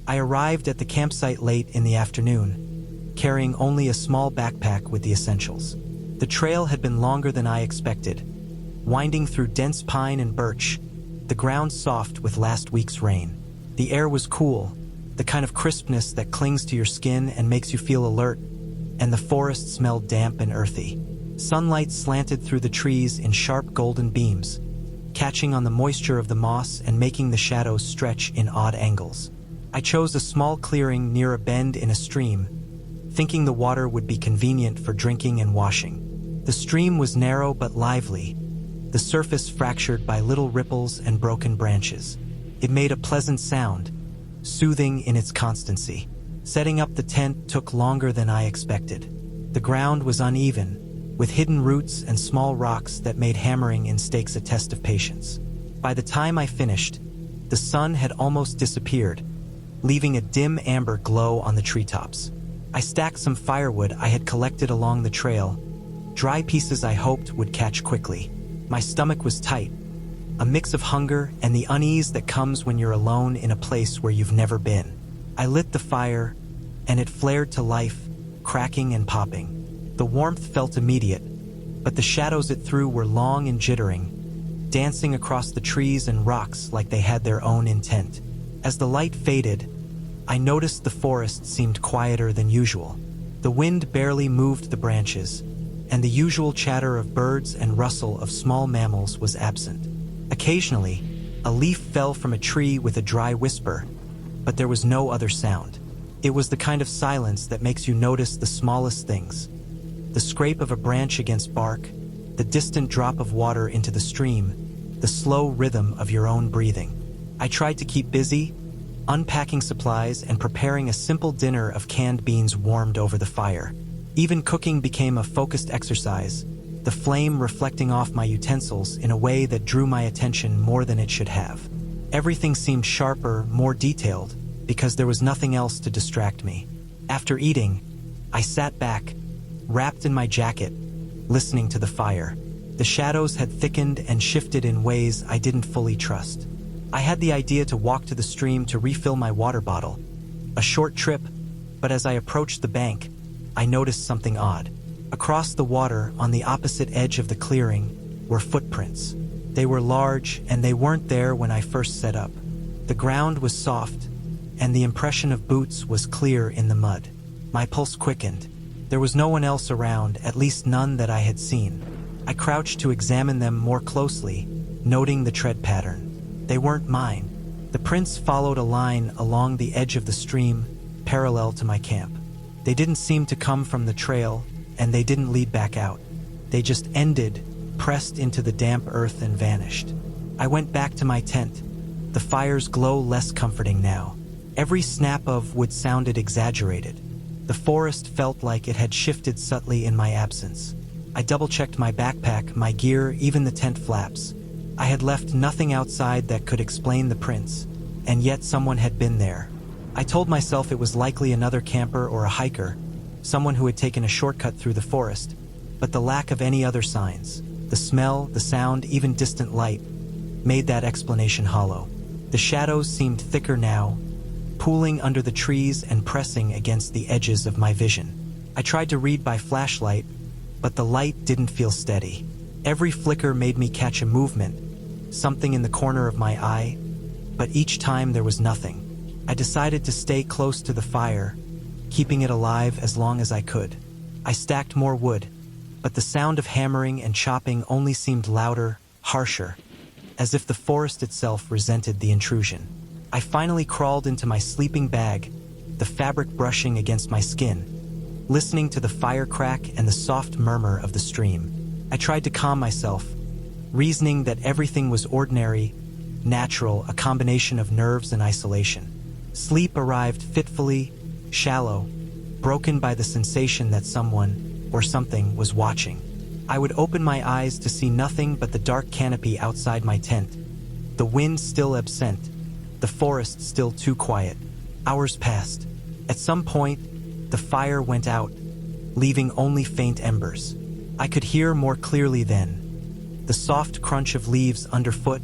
I arrived at the campsite late in the afternoon, carrying only a small backpack with the essentials. The trail had been longer than I expected, winding through dense pine and birch, the ground soft with last week's rain. The air was cool, the kind of crispness that clings to your skin and makes you feel alert, and the forest smelled damp and earthy. Sunlight slanted through the trees in sharp golden beams, catching on the moisture of the moss and making the shadows stretch in odd angles. I chose a small clearing near a bend in a stream, thinking the water would be convenient for drinking and washing. The stream was narrow but lively, the surface fractured by little ripples and broken branches. It made a pleasant sound, soothing in its constancy. Setting up the tent took longer than I expected. The ground was uneven, with hidden roots and small rocks that made hammering in stakes a test of patience. By the time I finished, the sun had almost disappeared, leaving a dim amber glow on the treetops. I stacked some firewood I had collected along the trail, dry pieces I hoped would catch quickly. My stomach was tight, a mix of hunger and the unease that comes when you're alone in a place where you've never been. I lit the fire, and it flared to life, cracking and popping. The warmth felt immediate, but the shadows it threw were long and jittering, dancing across the trees and rocks like they had their own intent. As the light faded, I noticed the forest seemed quieter than usual. The wind barely moved the branches, and the usual chatter of birds and rustle of small mammals was absent. Occasionally, a leaf fell from a tree with a dry whisper, but there was no other sound. It was the kind of silence that makes you notice the smallest things. The scrape of a branch against bark, the distant drop of water into the stream, the slow rhythm of your own breathing. I tried to keep busy, unpacking supplies and preparing a simple dinner of canned beans warmed over the fire. Even cooking became a focused exercise, the flame reflecting off my utensils in a way that drew my attention more than it should have. Everything seemed sharper, more detailed, because there was nothing else to distract me. After eating, I sat back, wrapped in my jacket, listening to the fire. The shadows had thickened and shifted in ways I didn't fully trust. I had the idea to walk to the stream to refill my water bottle. A short trip, but as I approached the bank, I noticed something odd. Across the water, on the opposite edge of the clearing, were footprints. They were large, and they weren't there when I first set up. The ground was soft, and the impression of boots was clear in the mud. My pulse quickened. There was no one else around, at least none that I had seen. I crouched to examine them more closely, noting the tread pattern. They weren't mine. The prints followed a line along the edge of the stream, parallel to my camp. They didn't seem to come from the trail, and they didn't lead back out. They just ended, pressed into the damp earth and vanished. I went back to my tent, the fire's glow less comforting now. Every snap of wood sounded exaggerated. The forest felt like it had shifted subtly in my absence. I double-checked my backpack, my gear, even the tent flaps. I had left nothing outside that could explain the prints, and yet someone had been there. I told myself it was likely another camper or a hiker, someone who had taken a shortcut through the forest, but the lack of any other signs, the smell, the sound, even distant light, made that explanation hollow. The shadows seemed thicker now, pooling under the trees and pressing against the edges of my vision. I tried to read by flashlight, but the light didn't feel steady. Every flicker made me catch a movement, something in the corner of my eye, but each time there was nothing. I decided to stay close to the fire, keeping it alive as long as I could. I stacked more wood, but the sound of hammering and chopping only seemed louder, harsher, as if the forest itself resented the intrusion. I finally crawled into my sleeping bag, the fabric brushing against my skin, listening to the fire crack and the soft murmur of the stream. I tried to calm myself, reasoning that everything was ordinary, natural, a combination of nerves and isolation. Sleep arrived fitfully, shallow, broken by the sensation that someone, or something, was watching. I would open my eyes to see nothing but the dark canopy outside my tent, the wind still absent, the forest still too quiet. Hours passed. At some point, the fire went out, leaving only faint embers. I could hear more clearly then, the soft crunch of leaves underfoot,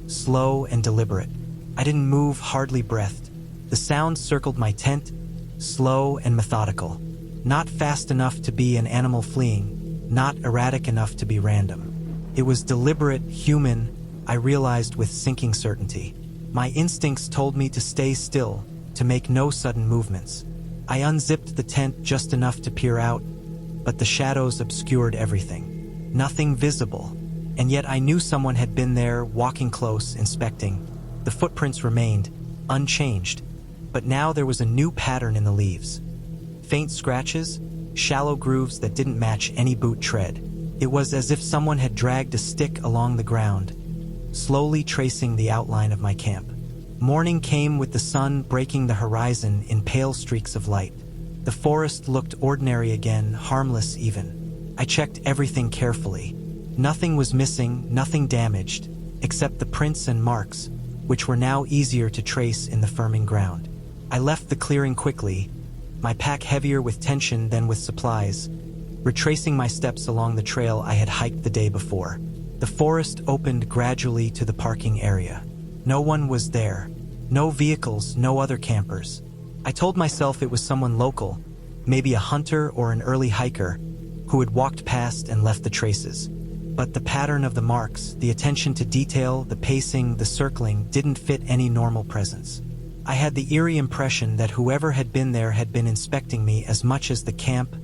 slow and deliberate. I didn't move, hardly breathed, The sound circled my tent, slow and methodical. Not fast enough to be an animal fleeing, not erratic enough to be random. It was deliberate, human, I realized with sinking certainty. My instincts told me to stay still, to make no sudden movements. I unzipped the tent just enough to peer out, but the shadows obscured everything. Nothing visible, and yet I knew someone had been there, walking close, inspecting. The footprints remained, unchanged, but now there was a new pattern in the leaves. Faint scratches, shallow grooves that didn't match any boot tread. It was as if someone had dragged a stick along the ground, slowly tracing the outline of my camp. Morning came with the sun breaking the horizon in pale streaks of light. The forest looked ordinary again, harmless even. I checked everything carefully. Nothing was missing, nothing damaged, except the prints and marks, which were now easier to trace in the firming ground. I left the clearing quickly, my pack heavier with tension than with supplies, retracing my steps along the trail I had hiked the day before. The forest opened gradually to the parking area. No one was there. No vehicles, no other campers. I told myself it was someone local, maybe a hunter or an early hiker, who had walked past and left the traces. But the pattern of the marks, the attention to detail, the pacing, the circling, didn't fit any normal presence. I had the eerie impression that whoever had been there had been inspecting me as much as the camp,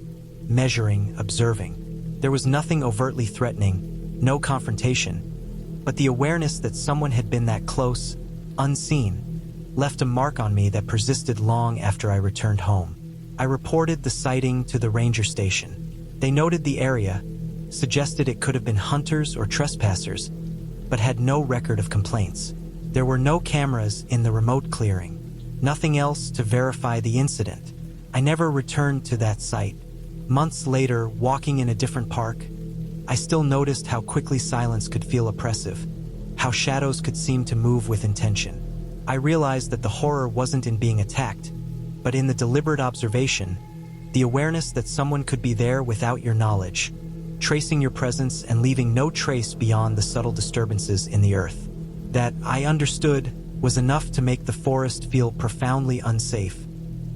measuring, observing. There was nothing overtly threatening, no confrontation, but the awareness that someone had been that close, unseen, left a mark on me that persisted long after I returned home. I reported the sighting to the ranger station. They noted the area, suggested it could have been hunters or trespassers, but had no record of complaints. There were no cameras in the remote clearing, nothing else to verify the incident. I never returned to that site. Months later, walking in a different park, I still noticed how quickly silence could feel oppressive, how shadows could seem to move with intention. I realized that the horror wasn't in being attacked, but in the deliberate observation, the awareness that someone could be there without your knowledge, tracing your presence and leaving no trace beyond the subtle disturbances in the earth. That, I understood, was enough to make the forest feel profoundly unsafe,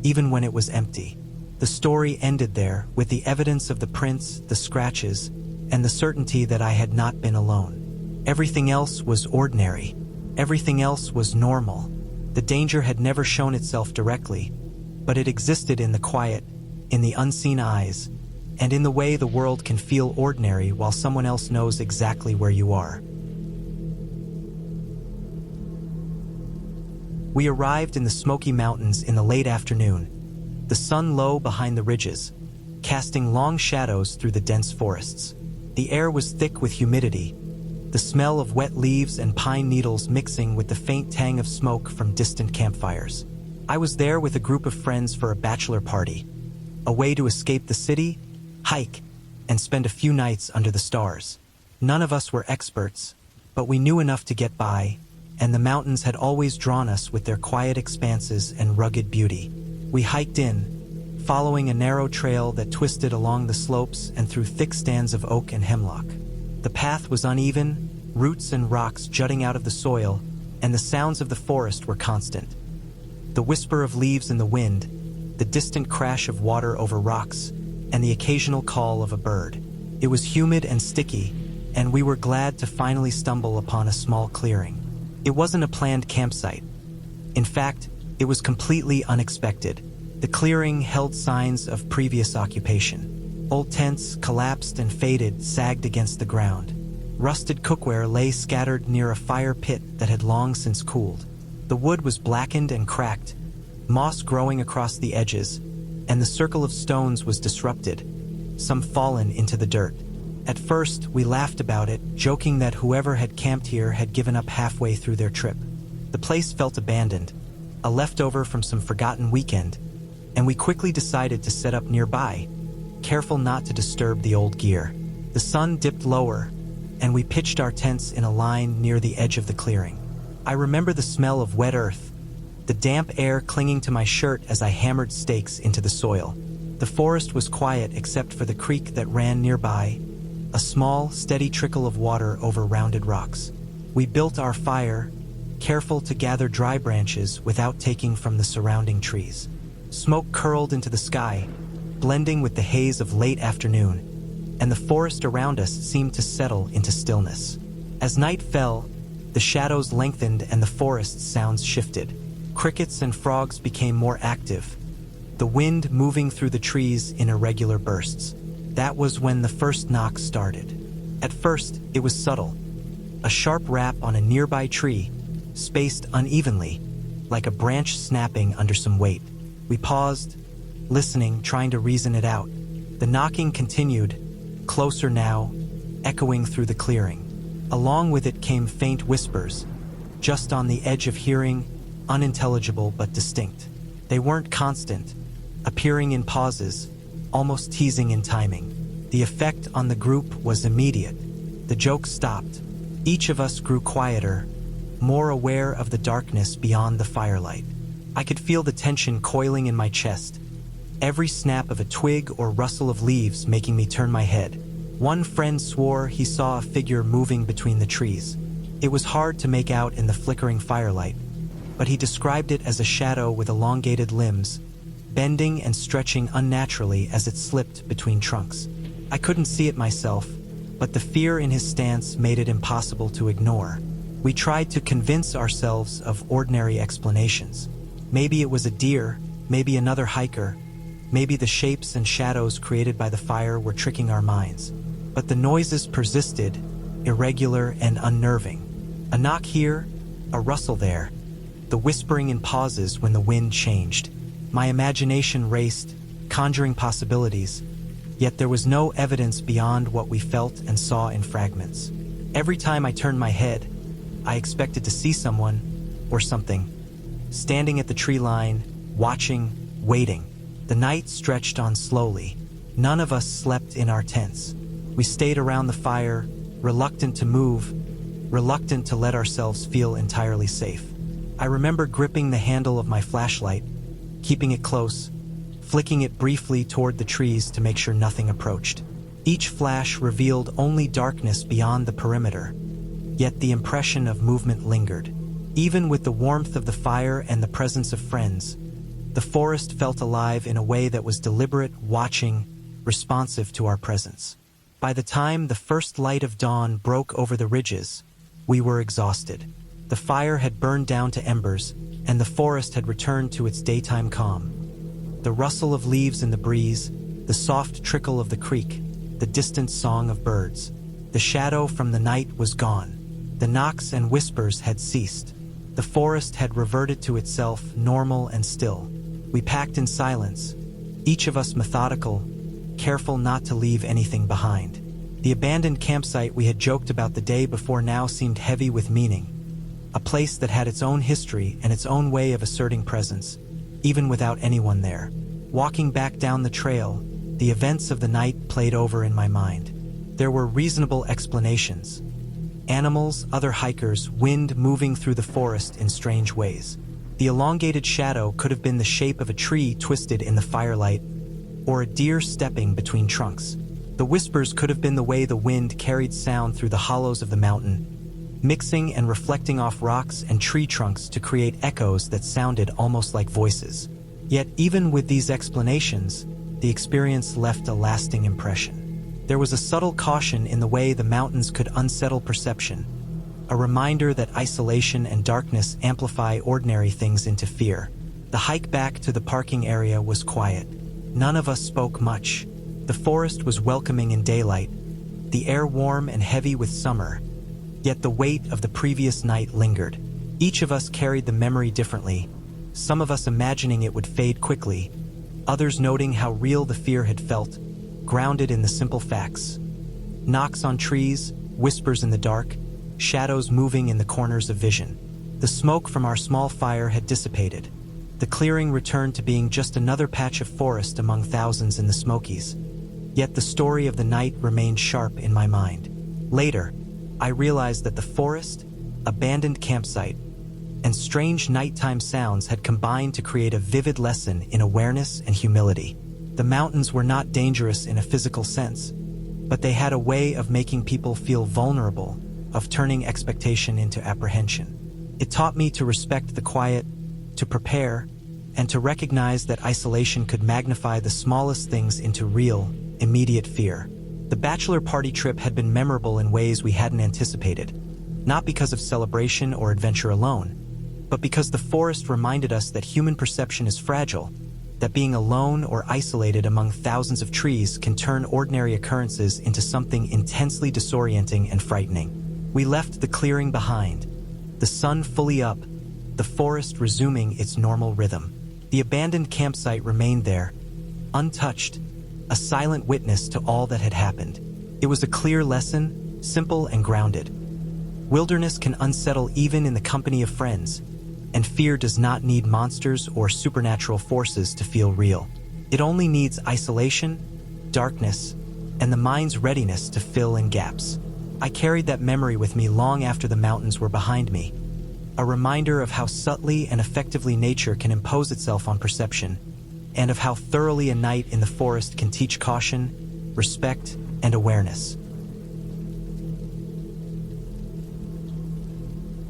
even when it was empty. The story ended there, with the evidence of the prints, the scratches, and the certainty that I had not been alone. Everything else was ordinary. Everything else was normal. The danger had never shown itself directly, but it existed in the quiet, in the unseen eyes, and in the way the world can feel ordinary while someone else knows exactly where you are. We arrived in the Smoky Mountains in the late afternoon, the sun low behind the ridges, casting long shadows through the dense forests. The air was thick with humidity, the smell of wet leaves and pine needles mixing with the faint tang of smoke from distant campfires. I was there with a group of friends for a bachelor party, a way to escape the city, hike, and spend a few nights under the stars. None of us were experts, but we knew enough to get by, and the mountains had always drawn us with their quiet expanses and rugged beauty. We hiked in, following a narrow trail that twisted along the slopes and through thick stands of oak and hemlock. The path was uneven, roots and rocks jutting out of the soil, and the sounds of the forest were constant. The whisper of leaves in the wind, the distant crash of water over rocks, and the occasional call of a bird. It was humid and sticky, and we were glad to finally stumble upon a small clearing. It wasn't a planned campsite. In fact, it was completely unexpected. The clearing held signs of previous occupation. Old tents, collapsed and faded, sagged against the ground. Rusted cookware lay scattered near a fire pit that had long since cooled. The wood was blackened and cracked, moss growing across the edges, and the circle of stones was disrupted, some fallen into the dirt. At first, we laughed about it, joking that whoever had camped here had given up halfway through their trip. The place felt abandoned, a leftover from some forgotten weekend, and we quickly decided to set up nearby, careful not to disturb the old gear. The sun dipped lower, and we pitched our tents in a line near the edge of the clearing. I remember the smell of wet earth, the damp air clinging to my shirt as I hammered stakes into the soil. The forest was quiet except for the creek that ran nearby, a small, steady trickle of water over rounded rocks. We built our fire, careful to gather dry branches without taking from the surrounding trees. Smoke curled into the sky, blending with the haze of late afternoon, and the forest around us seemed to settle into stillness. As night fell, the shadows lengthened and the forest's sounds shifted. Crickets and frogs became more active, the wind moving through the trees in irregular bursts. That was when the first knock started. At first, it was subtle. A sharp rap on a nearby tree, spaced unevenly, like a branch snapping under some weight. We paused, listening, trying to reason it out. The knocking continued, closer now, echoing through the clearing. Along with it came faint whispers, just on the edge of hearing, unintelligible but distinct. They weren't constant, appearing in pauses, almost teasing in timing. The effect on the group was immediate. The joke stopped. Each of us grew quieter, more aware of the darkness beyond the firelight. I could feel the tension coiling in my chest, every snap of a twig or rustle of leaves making me turn my head. One friend swore he saw a figure moving between the trees. It was hard to make out in the flickering firelight, but he described it as a shadow with elongated limbs, bending and stretching unnaturally as it slipped between trunks. I couldn't see it myself, but the fear in his stance made it impossible to ignore. We tried to convince ourselves of ordinary explanations. Maybe it was a deer, maybe another hiker, maybe the shapes and shadows created by the fire were tricking our minds. But the noises persisted, irregular and unnerving. A knock here, a rustle there, the whispering in pauses when the wind changed. My imagination raced, conjuring possibilities, yet there was no evidence beyond what we felt and saw in fragments. Every time I turned my head, I expected to see someone, or something, standing at the tree line, watching, waiting. The night stretched on slowly. None of us slept in our tents. We stayed around the fire, reluctant to move, reluctant to let ourselves feel entirely safe. I remember gripping the handle of my flashlight, keeping it close, flicking it briefly toward the trees to make sure nothing approached. Each flash revealed only darkness beyond the perimeter, yet the impression of movement lingered. Even with the warmth of the fire and the presence of friends, the forest felt alive in a way that was deliberate, watching, responsive to our presence. By the time the first light of dawn broke over the ridges, we were exhausted. The fire had burned down to embers, and the forest had returned to its daytime calm. The rustle of leaves in the breeze, the soft trickle of the creek, the distant song of birds. The shadow from the night was gone. The knocks and whispers had ceased. The forest had reverted to itself, normal and still. We packed in silence, each of us methodical, careful not to leave anything behind. The abandoned campsite we had joked about the day before now seemed heavy with meaning. A place that had its own history and its own way of asserting presence, even without anyone there. Walking back down the trail, the events of the night played over in my mind. There were reasonable explanations. Animals, other hikers, wind moving through the forest in strange ways. The elongated shadow could have been the shape of a tree twisted in the firelight, or a deer stepping between trunks. The whispers could have been the way the wind carried sound through the hollows of the mountain, mixing and reflecting off rocks and tree trunks to create echoes that sounded almost like voices. Yet even with these explanations, the experience left a lasting impression. There was a subtle caution in the way the mountains could unsettle perception, a reminder that isolation and darkness amplify ordinary things into fear. The hike back to the parking area was quiet. None of us spoke much. The forest was welcoming in daylight, the air warm and heavy with summer, yet the weight of the previous night lingered. Each of us carried the memory differently, some of us imagining it would fade quickly, others noting how real the fear had felt, grounded in the simple facts. Knocks on trees, whispers in the dark, shadows moving in the corners of vision. The smoke from our small fire had dissipated. The clearing returned to being just another patch of forest among thousands in the Smokies. Yet the story of the night remained sharp in my mind. Later, I realized that the forest, abandoned campsite, and strange nighttime sounds had combined to create a vivid lesson in awareness and humility. The mountains were not dangerous in a physical sense, but they had a way of making people feel vulnerable, of turning expectation into apprehension. It taught me to respect the quiet, to prepare, and to recognize that isolation could magnify the smallest things into real, immediate fear. The bachelor party trip had been memorable in ways we hadn't anticipated, not because of celebration or adventure alone, but because the forest reminded us that human perception is fragile, that being alone or isolated among thousands of trees can turn ordinary occurrences into something intensely disorienting and frightening. We left the clearing behind, the sun fully up, the forest resuming its normal rhythm. The abandoned campsite remained there, untouched, a silent witness to all that had happened. It was a clear lesson, simple and grounded. Wilderness can unsettle even in the company of friends, and fear does not need monsters or supernatural forces to feel real. It only needs isolation, darkness, and the mind's readiness to fill in gaps. I carried that memory with me long after the mountains were behind me, a reminder of how subtly and effectively nature can impose itself on perception, and of how thoroughly a night in the forest can teach caution, respect, and awareness.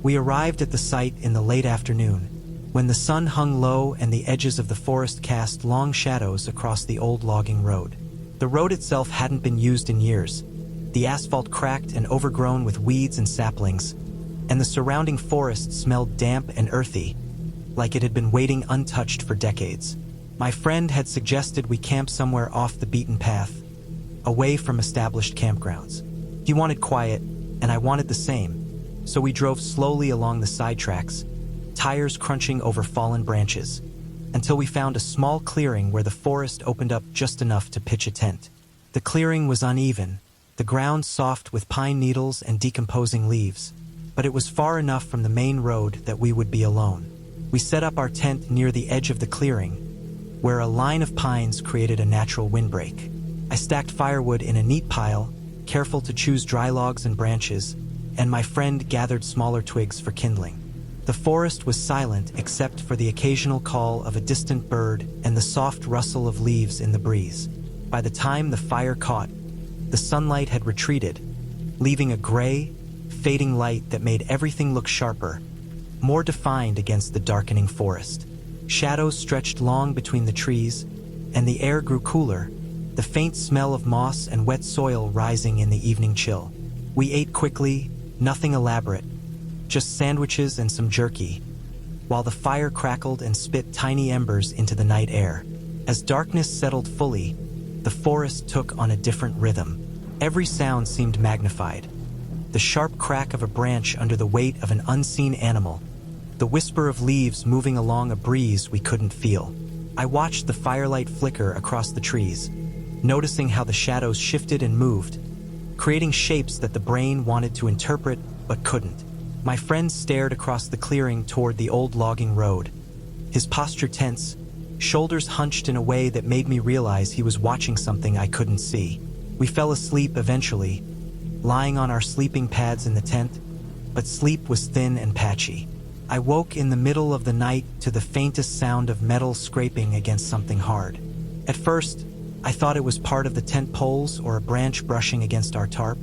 We arrived at the site in the late afternoon, when the sun hung low and the edges of the forest cast long shadows across the old logging road. The road itself hadn't been used in years, the asphalt cracked and overgrown with weeds and saplings, and the surrounding forest smelled damp and earthy, like it had been waiting untouched for decades. My friend had suggested we camp somewhere off the beaten path, away from established campgrounds. He wanted quiet, and I wanted the same, so we drove slowly along the side tracks, tires crunching over fallen branches, until we found a small clearing where the forest opened up just enough to pitch a tent. The clearing was uneven, the ground soft with pine needles and decomposing leaves, but it was far enough from the main road that we would be alone. We set up our tent near the edge of the clearing, where a line of pines created a natural windbreak. I stacked firewood in a neat pile, careful to choose dry logs and branches, and my friend gathered smaller twigs for kindling. The forest was silent except for the occasional call of a distant bird and the soft rustle of leaves in the breeze. By the time the fire caught, the sunlight had retreated, leaving a gray, fading light that made everything look sharper, more defined against the darkening forest. Shadows stretched long between the trees, and the air grew cooler, the faint smell of moss and wet soil rising in the evening chill. We ate quickly, nothing elaborate, just sandwiches and some jerky, while the fire crackled and spit tiny embers into the night air. As darkness settled fully, the forest took on a different rhythm. Every sound seemed magnified. The sharp crack of a branch under the weight of an unseen animal, the whisper of leaves moving along a breeze we couldn't feel. I watched the firelight flicker across the trees, noticing how the shadows shifted and moved, creating shapes that the brain wanted to interpret but couldn't. My friend stared across the clearing toward the old logging road, his posture tense, shoulders hunched in a way that made me realize he was watching something I couldn't see. We fell asleep eventually, lying on our sleeping pads in the tent, but sleep was thin and patchy. I woke in the middle of the night to the faintest sound of metal scraping against something hard. At first, I thought it was part of the tent poles or a branch brushing against our tarp,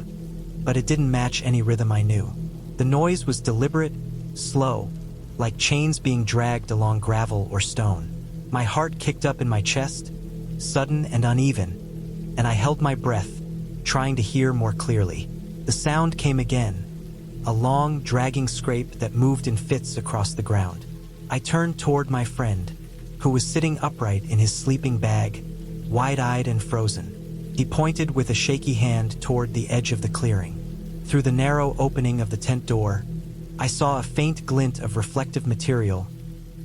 but it didn't match any rhythm I knew. The noise was deliberate, slow, like chains being dragged along gravel or stone. My heart kicked up in my chest, sudden and uneven, and I held my breath, trying to hear more clearly. The sound came again, a long, dragging scrape that moved in fits across the ground. I turned toward my friend, who was sitting upright in his sleeping bag, wide-eyed and frozen. He pointed with a shaky hand toward the edge of the clearing. Through the narrow opening of the tent door, I saw a faint glint of reflective material,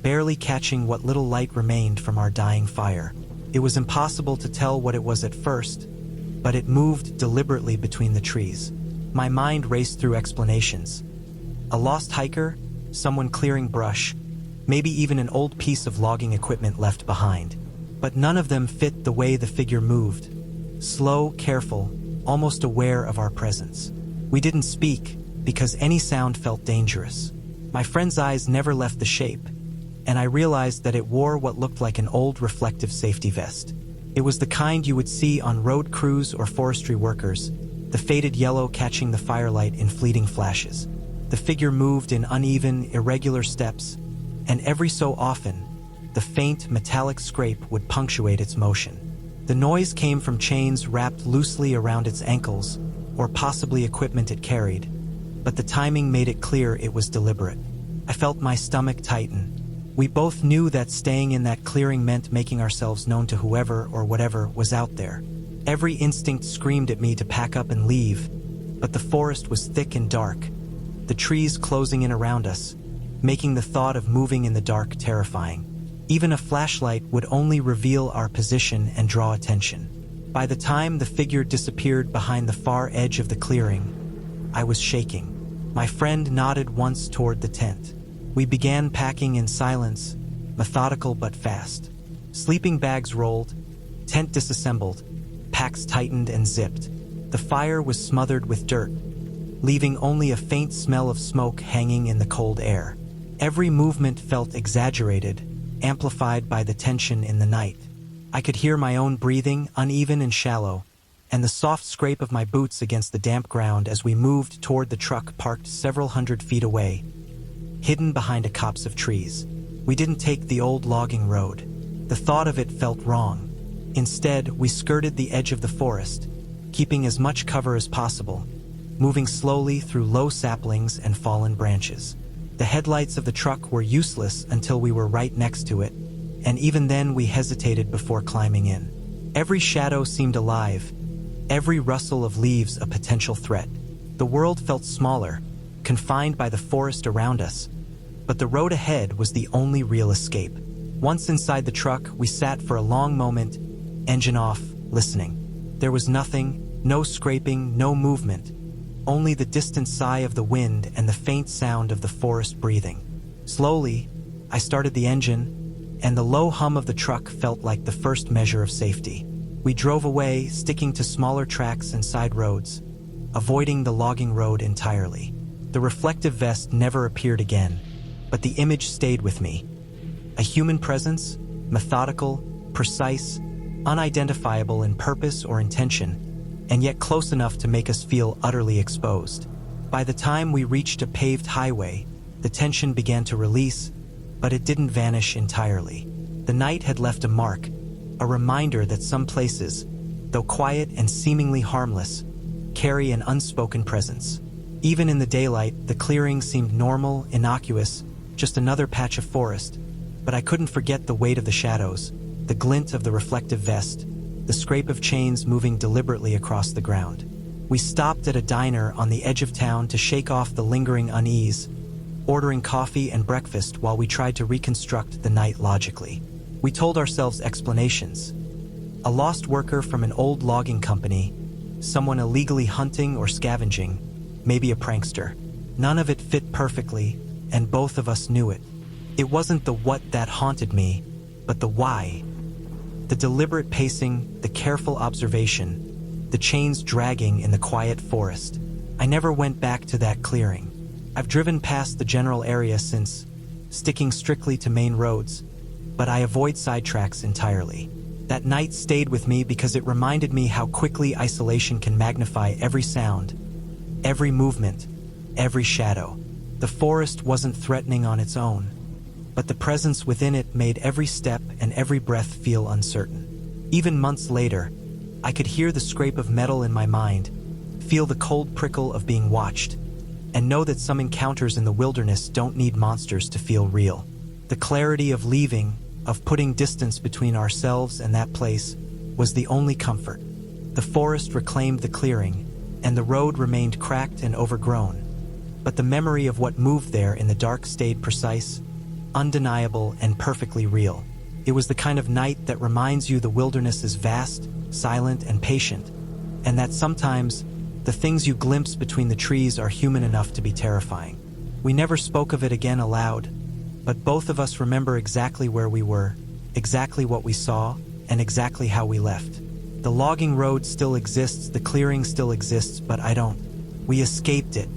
barely catching what little light remained from our dying fire. It was impossible to tell what it was at first, but it moved deliberately between the trees. My mind raced through explanations. A lost hiker, someone clearing brush, maybe even an old piece of logging equipment left behind. But none of them fit the way the figure moved. Slow, careful, almost aware of our presence. We didn't speak, because any sound felt dangerous. My friend's eyes never left the shape, and I realized that it wore what looked like an old reflective safety vest. It was the kind you would see on road crews or forestry workers, the faded yellow catching the firelight in fleeting flashes. The figure moved in uneven, irregular steps, and every so often, the faint, metallic scrape would punctuate its motion. The noise came from chains wrapped loosely around its ankles, or possibly equipment it carried, but the timing made it clear it was deliberate. I felt my stomach tighten. We both knew that staying in that clearing meant making ourselves known to whoever or whatever was out there. Every instinct screamed at me to pack up and leave, but the forest was thick and dark, the trees closing in around us, making the thought of moving in the dark terrifying. Even a flashlight would only reveal our position and draw attention. By the time the figure disappeared behind the far edge of the clearing, I was shaking. My friend nodded once toward the tent. We began packing in silence, methodical but fast. Sleeping bags rolled, tent disassembled, packs tightened and zipped. The fire was smothered with dirt, leaving only a faint smell of smoke hanging in the cold air. Every movement felt exaggerated, amplified by the tension in the night. I could hear my own breathing, uneven and shallow, and the soft scrape of my boots against the damp ground as we moved toward the truck parked several hundred feet away, hidden behind a copse of trees. We didn't take the old logging road. The thought of it felt wrong. Instead, we skirted the edge of the forest, keeping as much cover as possible, moving slowly through low saplings and fallen branches. The headlights of the truck were useless until we were right next to it, and even then we hesitated before climbing in. Every shadow seemed alive, every rustle of leaves a potential threat. The world felt smaller, confined by the forest around us, but the road ahead was the only real escape. Once inside the truck, we sat for a long moment, engine off, listening. There was nothing, no scraping, no movement, only the distant sigh of the wind and the faint sound of the forest breathing. Slowly, I started the engine, and the low hum of the truck felt like the first measure of safety. We drove away, sticking to smaller tracks and side roads, avoiding the logging road entirely. The reflective vest never appeared again, but the image stayed with me. A human presence, methodical, precise, unidentifiable in purpose or intention, and yet close enough to make us feel utterly exposed. By the time we reached a paved highway, the tension began to release, but it didn't vanish entirely. The night had left a mark, a reminder that some places, though quiet and seemingly harmless, carry an unspoken presence. Even in the daylight, the clearing seemed normal, innocuous, just another patch of forest, but I couldn't forget the weight of the shadows, the glint of the reflective vest, the scrape of chains moving deliberately across the ground. We stopped at a diner on the edge of town to shake off the lingering unease, ordering coffee and breakfast while we tried to reconstruct the night logically. We told ourselves explanations. A lost worker from an old logging company, someone illegally hunting or scavenging, maybe a prankster. None of it fit perfectly, and both of us knew it. It wasn't the what that haunted me, but the why. The deliberate pacing, the careful observation, the chains dragging in the quiet forest. I never went back to that clearing. I've driven past the general area since, sticking strictly to main roads, but I avoid sidetracks entirely. That night stayed with me because it reminded me how quickly isolation can magnify every sound, every movement, every shadow. The forest wasn't threatening on its own, but the presence within it made every step and every breath feel uncertain. Even months later, I could hear the scrape of metal in my mind, feel the cold prickle of being watched, and know that some encounters in the wilderness don't need monsters to feel real. The clarity of leaving, of putting distance between ourselves and that place, was the only comfort. The forest reclaimed the clearing, and the road remained cracked and overgrown. But the memory of what moved there in the dark stayed precise, undeniable, and perfectly real. It was the kind of night that reminds you the wilderness is vast, silent, and patient, and that sometimes the things you glimpse between the trees are human enough to be terrifying. We never spoke of it again aloud, but both of us remember exactly where we were, exactly what we saw, and exactly how we left. The logging road still exists, the clearing still exists, but I don't. We escaped it.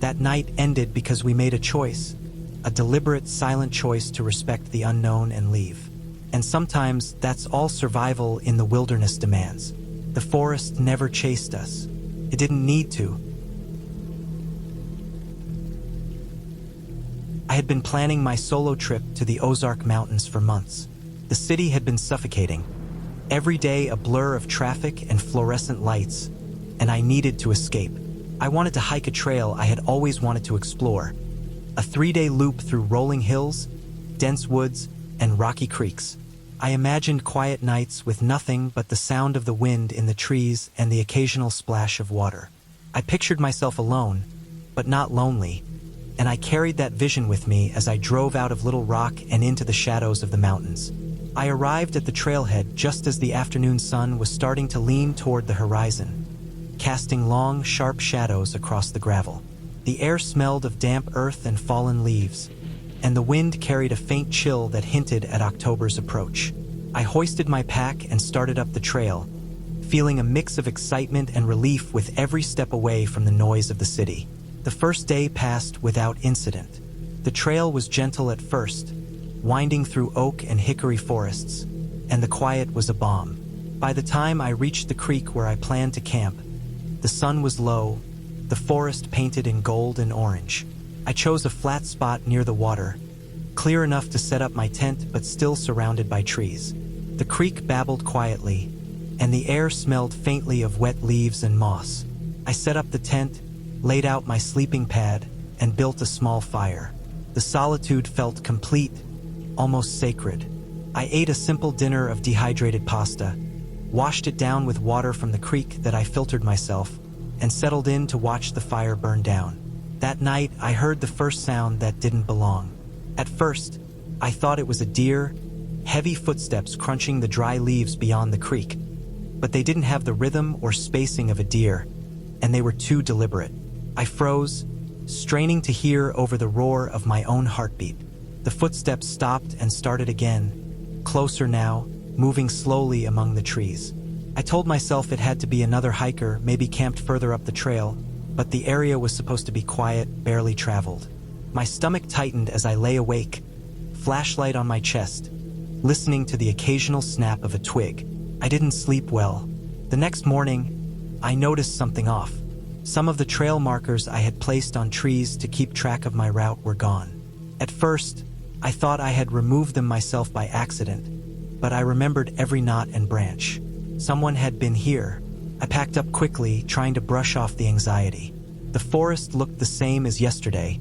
That night ended because we made a choice, a deliberate, silent choice to respect the unknown and leave. And sometimes that's all survival in the wilderness demands. The forest never chased us. It didn't need to. had been planning my solo trip to the Ozark Mountains for months. The city had been suffocating. Every day a blur of traffic and fluorescent lights, and I needed to escape. I wanted to hike a trail I had always wanted to explore. A 3-day loop through rolling hills, dense woods, and rocky creeks. I imagined quiet nights with nothing but the sound of the wind in the trees and the occasional splash of water. I pictured myself alone, but not lonely, and I carried that vision with me as I drove out of Little Rock and into the shadows of the mountains. I arrived at the trailhead just as the afternoon sun was starting to lean toward the horizon, casting long, sharp shadows across the gravel. The air smelled of damp earth and fallen leaves, and the wind carried a faint chill that hinted at October's approach. I hoisted my pack and started up the trail, feeling a mix of excitement and relief with every step away from the noise of the city. The first day passed without incident. The trail was gentle at first, winding through oak and hickory forests, and the quiet was a balm. By the time I reached the creek where I planned to camp, the sun was low, the forest painted in gold and orange. I chose a flat spot near the water, clear enough to set up my tent but still surrounded by trees. The creek babbled quietly, and the air smelled faintly of wet leaves and moss. I set up the tent, laid out my sleeping pad, and built a small fire. The solitude felt complete, almost sacred. I ate a simple dinner of dehydrated pasta, washed it down with water from the creek that I filtered myself, and settled in to watch the fire burn down. That night, I heard the first sound that didn't belong. At first, I thought it was a deer, heavy footsteps crunching the dry leaves beyond the creek. But they didn't have the rhythm or spacing of a deer, and they were too deliberate. I froze, straining to hear over the roar of my own heartbeat. The footsteps stopped and started again, closer now, moving slowly among the trees. I told myself it had to be another hiker, maybe camped further up the trail, but the area was supposed to be quiet, barely traveled. My stomach tightened as I lay awake, flashlight on my chest, listening to the occasional snap of a twig. I didn't sleep well. The next morning, I noticed something off. Some of the trail markers I had placed on trees to keep track of my route were gone. At first, I thought I had removed them myself by accident, but I remembered every knot and branch. Someone had been here. I packed up quickly, trying to brush off the anxiety. The forest looked the same as yesterday,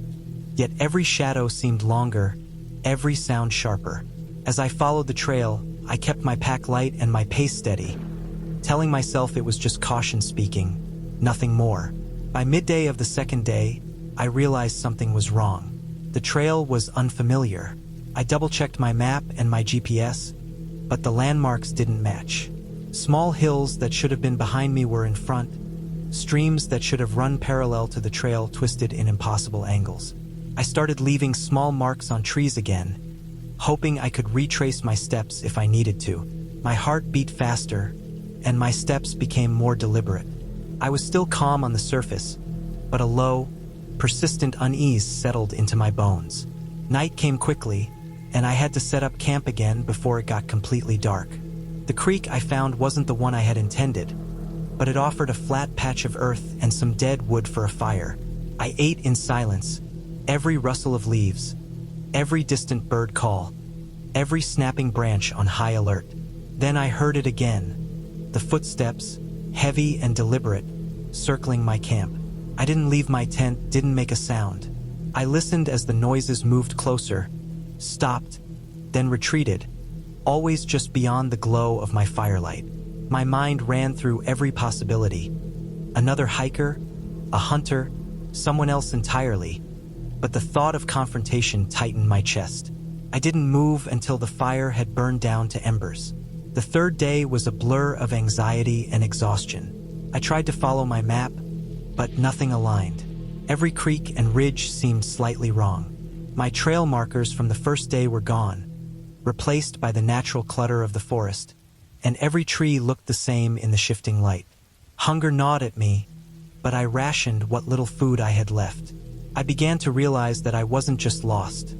yet every shadow seemed longer, every sound sharper. As I followed the trail, I kept my pack light and my pace steady, telling myself it was just caution speaking, nothing more. By midday of the second day, I realized something was wrong. The trail was unfamiliar. I double-checked my map and my GPS, but the landmarks didn't match. Small hills that should have been behind me were in front, streams that should have run parallel to the trail twisted in impossible angles. I started leaving small marks on trees again, hoping I could retrace my steps if I needed to. My heart beat faster, and my steps became more deliberate. I was still calm on the surface, but a low, persistent unease settled into my bones. Night came quickly, and I had to set up camp again before it got completely dark. The creek I found wasn't the one I had intended, but it offered a flat patch of earth and some dead wood for a fire. I ate in silence, every rustle of leaves, every distant bird call, every snapping branch on high alert. Then I heard it again, the footsteps, heavy and deliberate, circling my camp. I didn't leave my tent, didn't make a sound. I listened as the noises moved closer, stopped, then retreated, always just beyond the glow of my firelight. My mind ran through every possibility. Another hiker, a hunter, someone else entirely. But the thought of confrontation tightened my chest. I didn't move until the fire had burned down to embers. The third day was a blur of anxiety and exhaustion. I tried to follow my map, but nothing aligned. Every creek and ridge seemed slightly wrong. My trail markers from the first day were gone, replaced by the natural clutter of the forest, and every tree looked the same in the shifting light. Hunger gnawed at me, but I rationed what little food I had left. I began to realize that I wasn't just lost.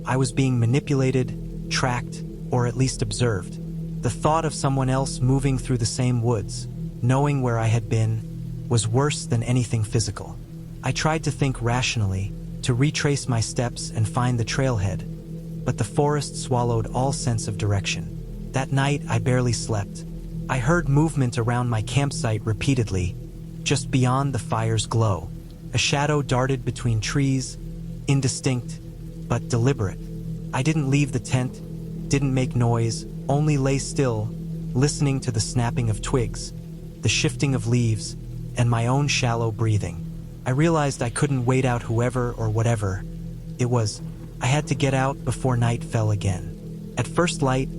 I was being manipulated, tracked, or at least observed. The thought of someone else moving through the same woods, knowing where I had been, was worse than anything physical. I tried to think rationally, to retrace my steps and find the trailhead, but the forest swallowed all sense of direction. That night, I barely slept. I heard movement around my campsite repeatedly, just beyond the fire's glow. A shadow darted between trees, indistinct, but deliberate. I didn't leave the tent, didn't make noise, only lay still, listening to the snapping of twigs, the shifting of leaves, and my own shallow breathing. I realized I couldn't wait out whoever or whatever it was. I had to get out before night fell again. At first light,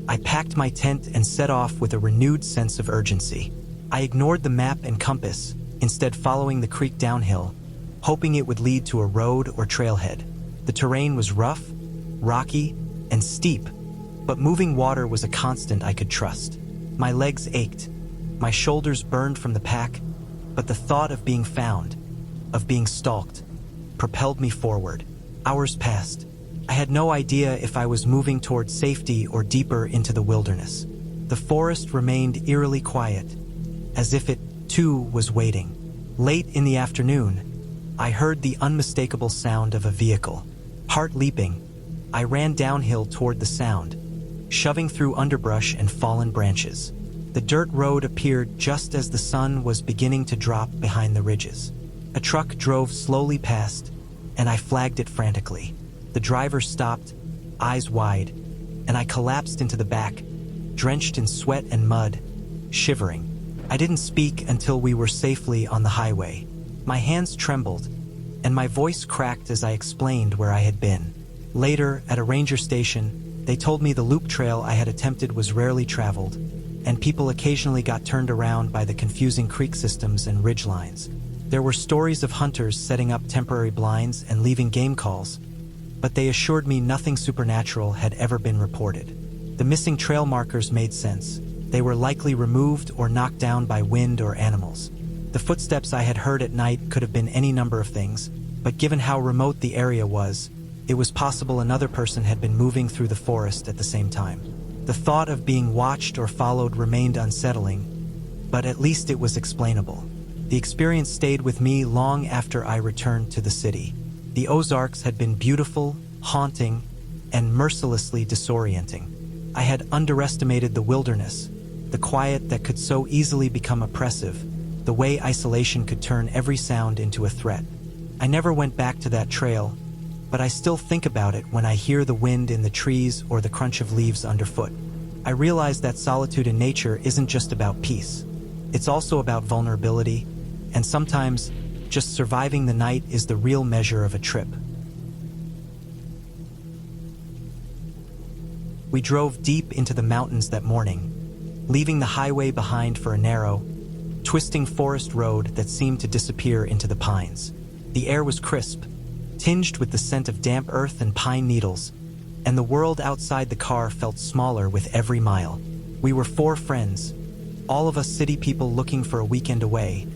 I packed my tent and set off with a renewed sense of urgency. I ignored the map and compass, instead following the creek downhill, hoping it would lead to a road or trailhead. The terrain was rough, rocky, and steep, but moving water was a constant I could trust. My legs ached, my shoulders burned from the pack, but the thought of being found, of being stalked, propelled me forward. Hours passed. I had no idea if I was moving toward safety or deeper into the wilderness. The forest remained eerily quiet, as if it, too, was waiting. Late in the afternoon, I heard the unmistakable sound of a vehicle. Heart leaping, I ran downhill toward the sound, shoving through underbrush and fallen branches. The dirt road appeared just as the sun was beginning to drop behind the ridges. A truck drove slowly past, and I flagged it frantically. The driver stopped, eyes wide, and I collapsed into the back, drenched in sweat and mud, shivering. I didn't speak until we were safely on the highway. My hands trembled, and my voice cracked as I explained where I had been. Later, at a ranger station, they told me the loop trail I had attempted was rarely traveled, and people occasionally got turned around by the confusing creek systems and ridge lines. There were stories of hunters setting up temporary blinds and leaving game calls, but they assured me nothing supernatural had ever been reported. The missing trail markers made sense. They were likely removed or knocked down by wind or animals. The footsteps I had heard at night could have been any number of things, but given how remote the area was, it was possible another person had been moving through the forest at the same time. The thought of being watched or followed remained unsettling, but at least it was explainable. The experience stayed with me long after I returned to the city. The Ozarks had been beautiful, haunting, and mercilessly disorienting. I had underestimated the wilderness, the quiet that could so easily become oppressive, the way isolation could turn every sound into a threat. I never went back to that trail, but I still think about it when I hear the wind in the trees or the crunch of leaves underfoot. I realize that solitude in nature isn't just about peace. It's also about vulnerability, and sometimes just surviving the night is the real measure of a trip. We drove deep into the mountains that morning, leaving the highway behind for a narrow, twisting forest road that seemed to disappear into the pines. The air was crisp, tinged with the scent of damp earth and pine needles, and the world outside the car felt smaller with every mile. We were 4 friends, all of us city people looking for a weekend away,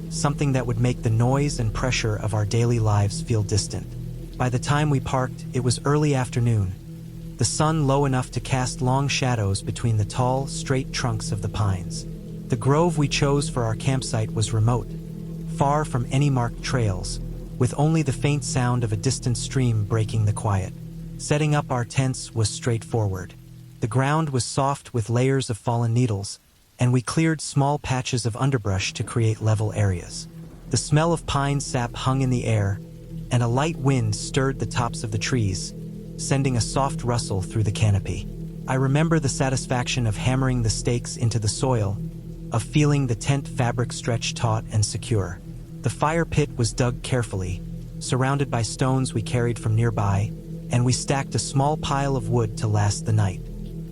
something that would make the noise and pressure of our daily lives feel distant. By the time we parked, it was early afternoon, the sun low enough to cast long shadows between the tall, straight trunks of the pines. The grove we chose for our campsite was remote, far from any marked trails, with only the faint sound of a distant stream breaking the quiet. Setting up our tents was straightforward. The ground was soft with layers of fallen needles, and we cleared small patches of underbrush to create level areas. The smell of pine sap hung in the air, and a light wind stirred the tops of the trees, sending a soft rustle through the canopy. I remember the satisfaction of hammering the stakes into the soil, of feeling the tent fabric stretch taut and secure. The fire pit was dug carefully, surrounded by stones we carried from nearby, and we stacked a small pile of wood to last the night.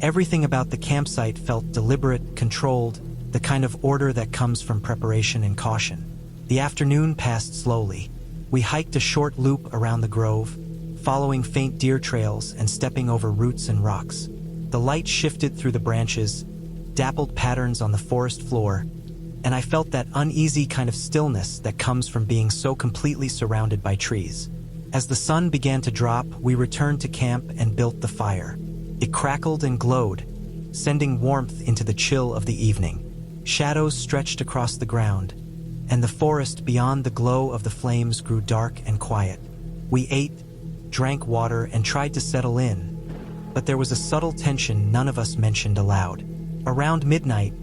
Everything about the campsite felt deliberate, controlled, the kind of order that comes from preparation and caution. The afternoon passed slowly. We hiked a short loop around the grove, following faint deer trails and stepping over roots and rocks. The light shifted through the branches, dappled patterns on the forest floor, and I felt that uneasy kind of stillness that comes from being so completely surrounded by trees. As the sun began to drop, we returned to camp and built the fire. It crackled and glowed, sending warmth into the chill of the evening. Shadows stretched across the ground, and the forest beyond the glow of the flames grew dark and quiet. We ate, drank water, and tried to settle in, but there was a subtle tension none of us mentioned aloud. Around midnight,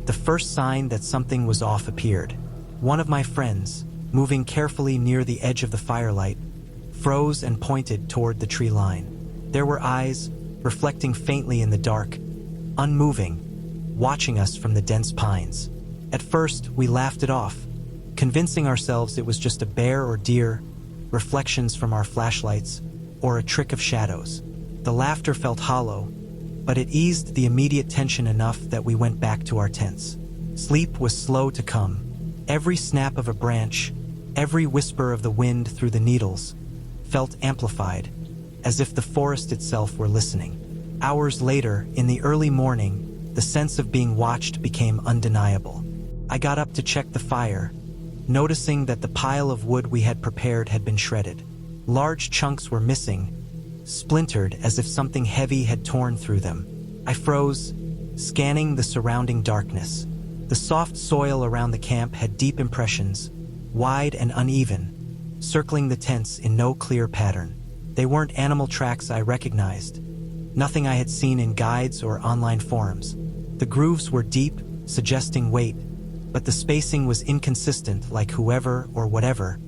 the first sign that something was off appeared. One of my friends, moving carefully near the edge of the firelight, froze and pointed toward the tree line. There were eyes, reflecting faintly in the dark, unmoving, watching us from the dense pines. At first, we laughed it off, convincing ourselves it was just a bear or deer, reflections from our flashlights, or a trick of shadows. The laughter felt hollow, but it eased the immediate tension enough that we went back to our tents. Sleep was slow to come. Every snap of a branch, every whisper of the wind through the needles, felt amplified, as if the forest itself were listening. Hours later, in the early morning, the sense of being watched became undeniable. I got up to check the fire, noticing that the pile of wood we had prepared had been shredded. Large chunks were missing, splintered as if something heavy had torn through them. I froze, scanning the surrounding darkness. The soft soil around the camp had deep impressions, wide and uneven, circling the tents in no clear pattern. They weren't animal tracks I recognized, nothing I had seen in guides or online forums. The grooves were deep, suggesting weight, but the spacing was inconsistent, like whoever or whatever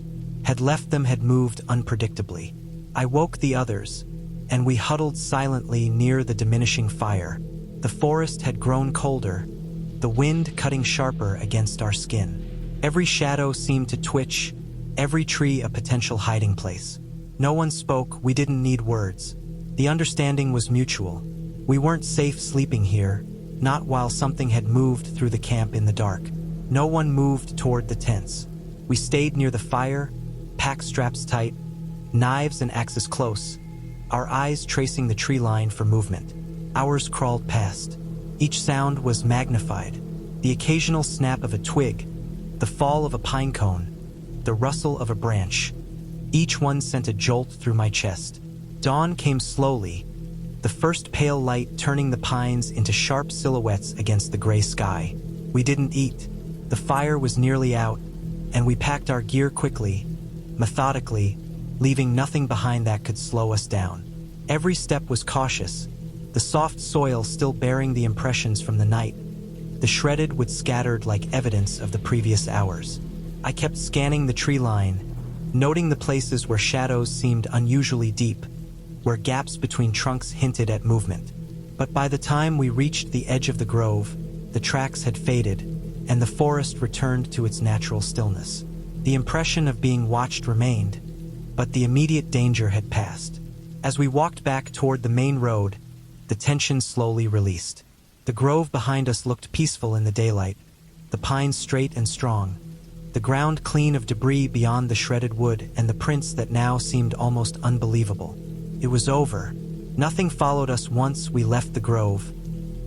had left them had moved unpredictably. I woke the others, and we huddled silently near the diminishing fire. The forest had grown colder, the wind cutting sharper against our skin. Every shadow seemed to twitch, every tree a potential hiding place. No one spoke, we didn't need words. The understanding was mutual. We weren't safe sleeping here, not while something had moved through the camp in the dark. No one moved toward the tents. We stayed near the fire, pack straps tight, knives and axes close, our eyes tracing the tree line for movement. Hours crawled past. Each sound was magnified. The occasional snap of a twig, the fall of a pine cone, the rustle of a branch. Each one sent a jolt through my chest. Dawn came slowly, the first pale light turning the pines into sharp silhouettes against the gray sky. We didn't eat. The fire was nearly out, and we packed our gear quickly, methodically, leaving nothing behind that could slow us down. Every step was cautious, the soft soil still bearing the impressions from the night, the shredded wood scattered like evidence of the previous hours. I kept scanning the tree line, noting the places where shadows seemed unusually deep, where gaps between trunks hinted at movement. But by the time we reached the edge of the grove, the tracks had faded, and the forest returned to its natural stillness. The impression of being watched remained, but the immediate danger had passed. As we walked back toward the main road, the tension slowly released. The grove behind us looked peaceful in the daylight, the pines straight and strong, the ground clean of debris beyond the shredded wood and the prints that now seemed almost unbelievable. It was over. Nothing followed us once we left the grove.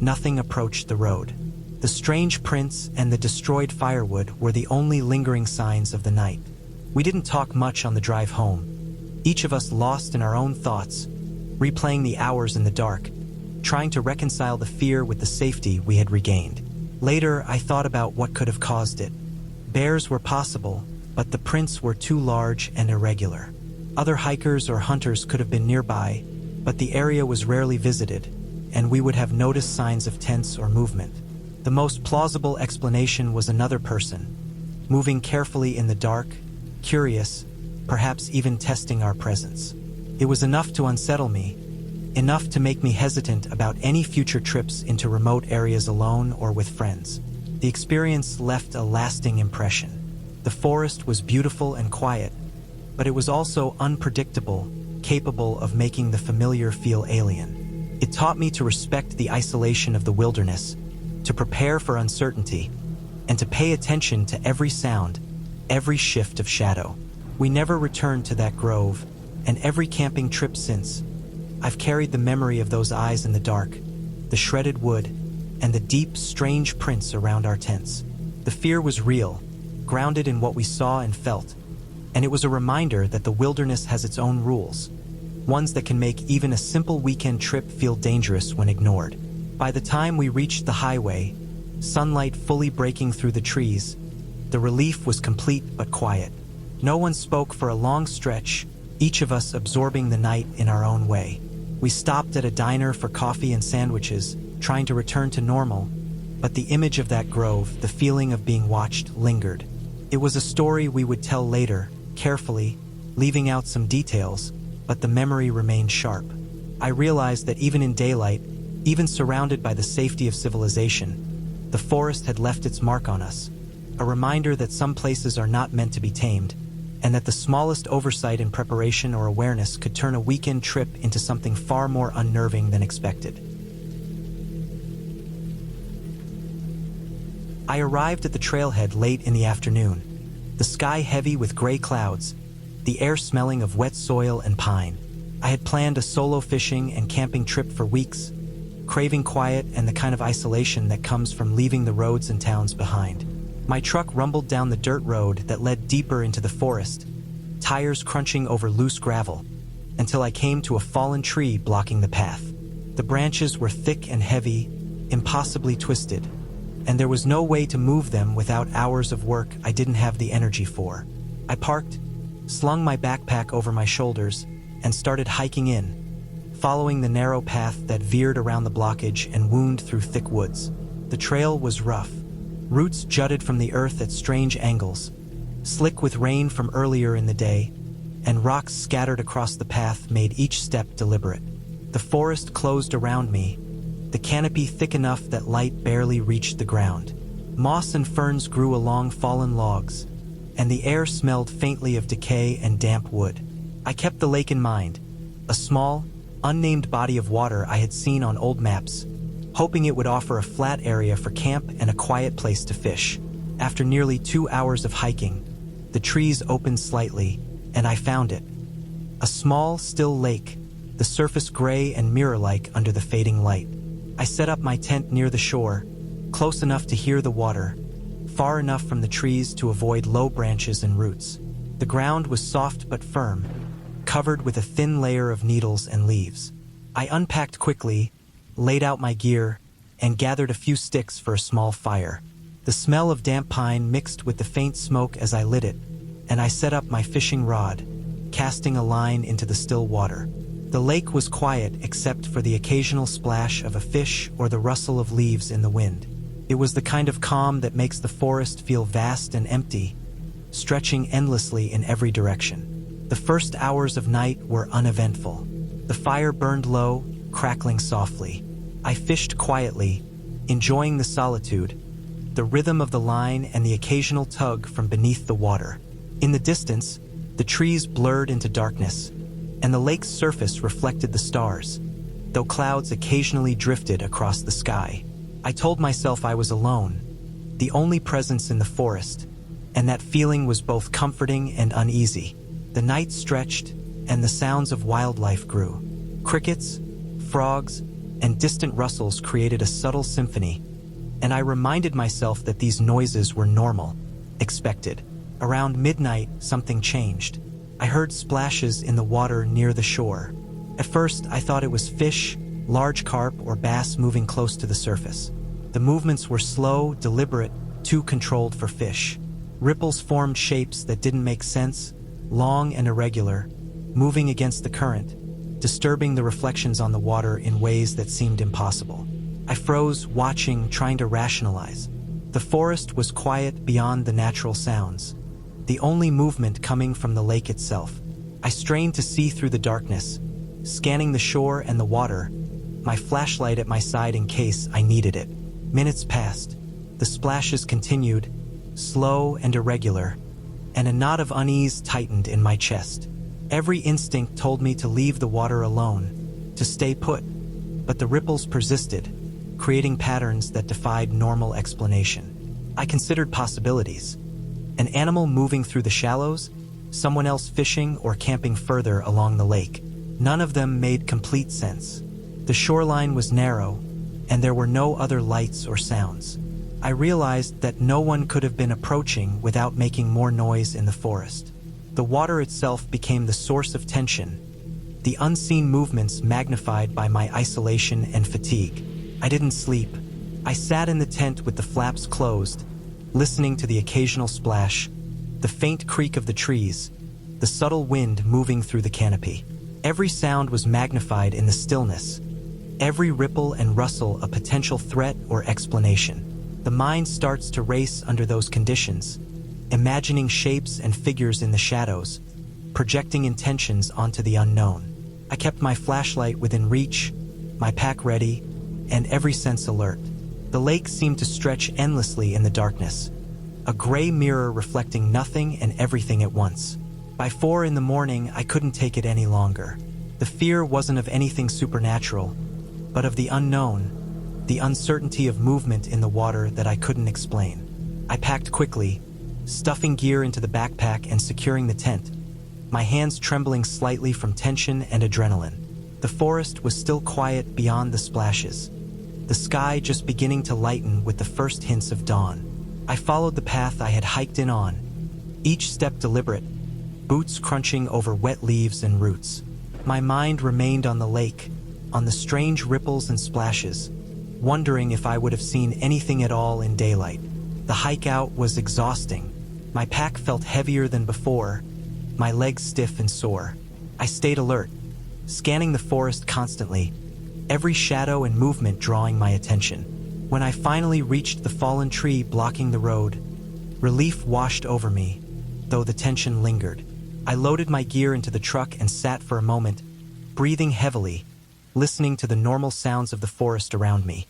Nothing approached the road. The strange prints and the destroyed firewood were the only lingering signs of the night. We didn't talk much on the drive home, each of us lost in our own thoughts, replaying the hours in the dark, trying to reconcile the fear with the safety we had regained. Later, I thought about what could have caused it. Bears were possible, but the prints were too large and irregular. Other hikers or hunters could have been nearby, but the area was rarely visited, and we would have noticed signs of tents or movement. The most plausible explanation was another person, moving carefully in the dark, curious, perhaps even testing our presence. It was enough to unsettle me, enough to make me hesitant about any future trips into remote areas alone or with friends. The experience left a lasting impression. The forest was beautiful and quiet, but it was also unpredictable, capable of making the familiar feel alien. It taught me to respect the isolation of the wilderness, to prepare for uncertainty, and to pay attention to every sound, every shift of shadow. We never returned to that grove, and every camping trip since, I've carried the memory of those eyes in the dark, the shredded wood, and the deep, strange prints around our tents. The fear was real, grounded in what we saw and felt, and it was a reminder that the wilderness has its own rules, ones that can make even a simple weekend trip feel dangerous when ignored. By the time we reached the highway, sunlight fully breaking through the trees, the relief was complete but quiet. No one spoke for a long stretch, each of us absorbing the night in our own way. We stopped at a diner for coffee and sandwiches, trying to return to normal, but the image of that grove, the feeling of being watched, lingered. It was a story we would tell later, carefully, leaving out some details, but the memory remained sharp. I realized that even in daylight, even surrounded by the safety of civilization, the forest had left its mark on us, a reminder that some places are not meant to be tamed, and that the smallest oversight in preparation or awareness could turn a weekend trip into something far more unnerving than expected. I arrived at the trailhead late in the afternoon, the sky heavy with gray clouds, the air smelling of wet soil and pine. I had planned a solo fishing and camping trip for weeks, craving quiet and the kind of isolation that comes from leaving the roads and towns behind. My truck rumbled down the dirt road that led deeper into the forest, tires crunching over loose gravel, until I came to a fallen tree blocking the path. The branches were thick and heavy, impossibly twisted, and there was no way to move them without hours of work I didn't have the energy for. I parked, slung my backpack over my shoulders, and started hiking in, following the narrow path that veered around the blockage and wound through thick woods. The trail was rough. Roots jutted from the earth at strange angles, slick with rain from earlier in the day, and rocks scattered across the path made each step deliberate. The forest closed around me, the canopy thick enough that light barely reached the ground. Moss and ferns grew along fallen logs, and the air smelled faintly of decay and damp wood. I kept the lake in mind, a small, unnamed body of water I had seen on old maps, hoping it would offer a flat area for camp and a quiet place to fish. After nearly 2 hours of hiking, the trees opened slightly, and I found it. A small, still lake, the surface gray and mirror-like under the fading light. I set up my tent near the shore, close enough to hear the water, far enough from the trees to avoid low branches and roots. The ground was soft but firm, covered with a thin layer of needles and leaves. I unpacked quickly, laid out my gear, and gathered a few sticks for a small fire. The smell of damp pine mixed with the faint smoke as I lit it, and I set up my fishing rod, casting a line into the still water. The lake was quiet except for the occasional splash of a fish or the rustle of leaves in the wind. It was the kind of calm that makes the forest feel vast and empty, stretching endlessly in every direction. The first hours of night were uneventful. The fire burned low, crackling softly. I fished quietly, enjoying the solitude, the rhythm of the line and the occasional tug from beneath the water. In the distance, the trees blurred into darkness, and the lake's surface reflected the stars, though clouds occasionally drifted across the sky. I told myself I was alone, the only presence in the forest, and that feeling was both comforting and uneasy. The night stretched, and the sounds of wildlife grew. Crickets, frogs, and distant rustles created a subtle symphony, and I reminded myself that these noises were normal, expected. Around midnight, something changed. I heard splashes in the water near the shore. At first, I thought it was fish, large carp or bass moving close to the surface. The movements were slow, deliberate, too controlled for fish. Ripples formed shapes that didn't make sense, long and irregular, moving against the current, disturbing the reflections on the water in ways that seemed impossible. I froze, watching, trying to rationalize. The forest was quiet beyond the natural sounds, the only movement coming from the lake itself. I strained to see through the darkness, scanning the shore and the water, my flashlight at my side in case I needed it. Minutes passed. The splashes continued, slow and irregular, and a knot of unease tightened in my chest. Every instinct told me to leave the water alone, to stay put, but the ripples persisted, creating patterns that defied normal explanation. I considered possibilities. An animal moving through the shallows, someone else fishing or camping further along the lake. None of them made complete sense. The shoreline was narrow, and there were no other lights or sounds. I realized that no one could have been approaching without making more noise in the forest. The water itself became the source of tension, the unseen movements magnified by my isolation and fatigue. I didn't sleep. I sat in the tent with the flaps closed, listening to the occasional splash, the faint creak of the trees, the subtle wind moving through the canopy. Every sound was magnified in the stillness, every ripple and rustle a potential threat or explanation. The mind starts to race under those conditions, imagining shapes and figures in the shadows, projecting intentions onto the unknown. I kept my flashlight within reach, my pack ready, and every sense alert. The lake seemed to stretch endlessly in the darkness, a gray mirror reflecting nothing and everything at once. By 4 a.m, I couldn't take it any longer. The fear wasn't of anything supernatural, but of the unknown, the uncertainty of movement in the water that I couldn't explain. I packed quickly, stuffing gear into the backpack and securing the tent, my hands trembling slightly from tension and adrenaline. The forest was still quiet beyond the splashes, the sky just beginning to lighten with the first hints of dawn. I followed the path I had hiked in on, each step deliberate, boots crunching over wet leaves and roots. My mind remained on the lake, on the strange ripples and splashes, wondering if I would have seen anything at all in daylight. The hike out was exhausting. My pack felt heavier than before, my legs stiff and sore. I stayed alert, scanning the forest constantly, every shadow and movement drawing my attention. When I finally reached the fallen tree blocking the road, relief washed over me, though the tension lingered. I loaded my gear into the truck and sat for a moment, breathing heavily, listening to the normal sounds of the forest around me.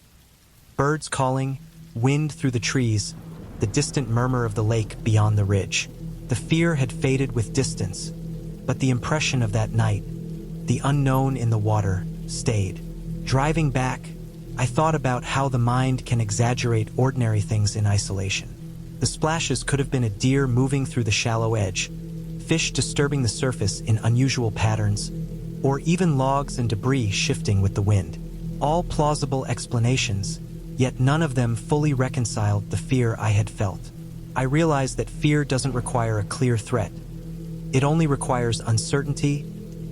Birds calling, wind through the trees, the distant murmur of the lake beyond the ridge. The fear had faded with distance, but the impression of that night, the unknown in the water, stayed. Driving back, I thought about how the mind can exaggerate ordinary things in isolation. The splashes could have been a deer moving through the shallow edge, fish disturbing the surface in unusual patterns, or even logs and debris shifting with the wind. All plausible explanations, yet none of them fully reconciled the fear I had felt. I realized that fear doesn't require a clear threat. It only requires uncertainty,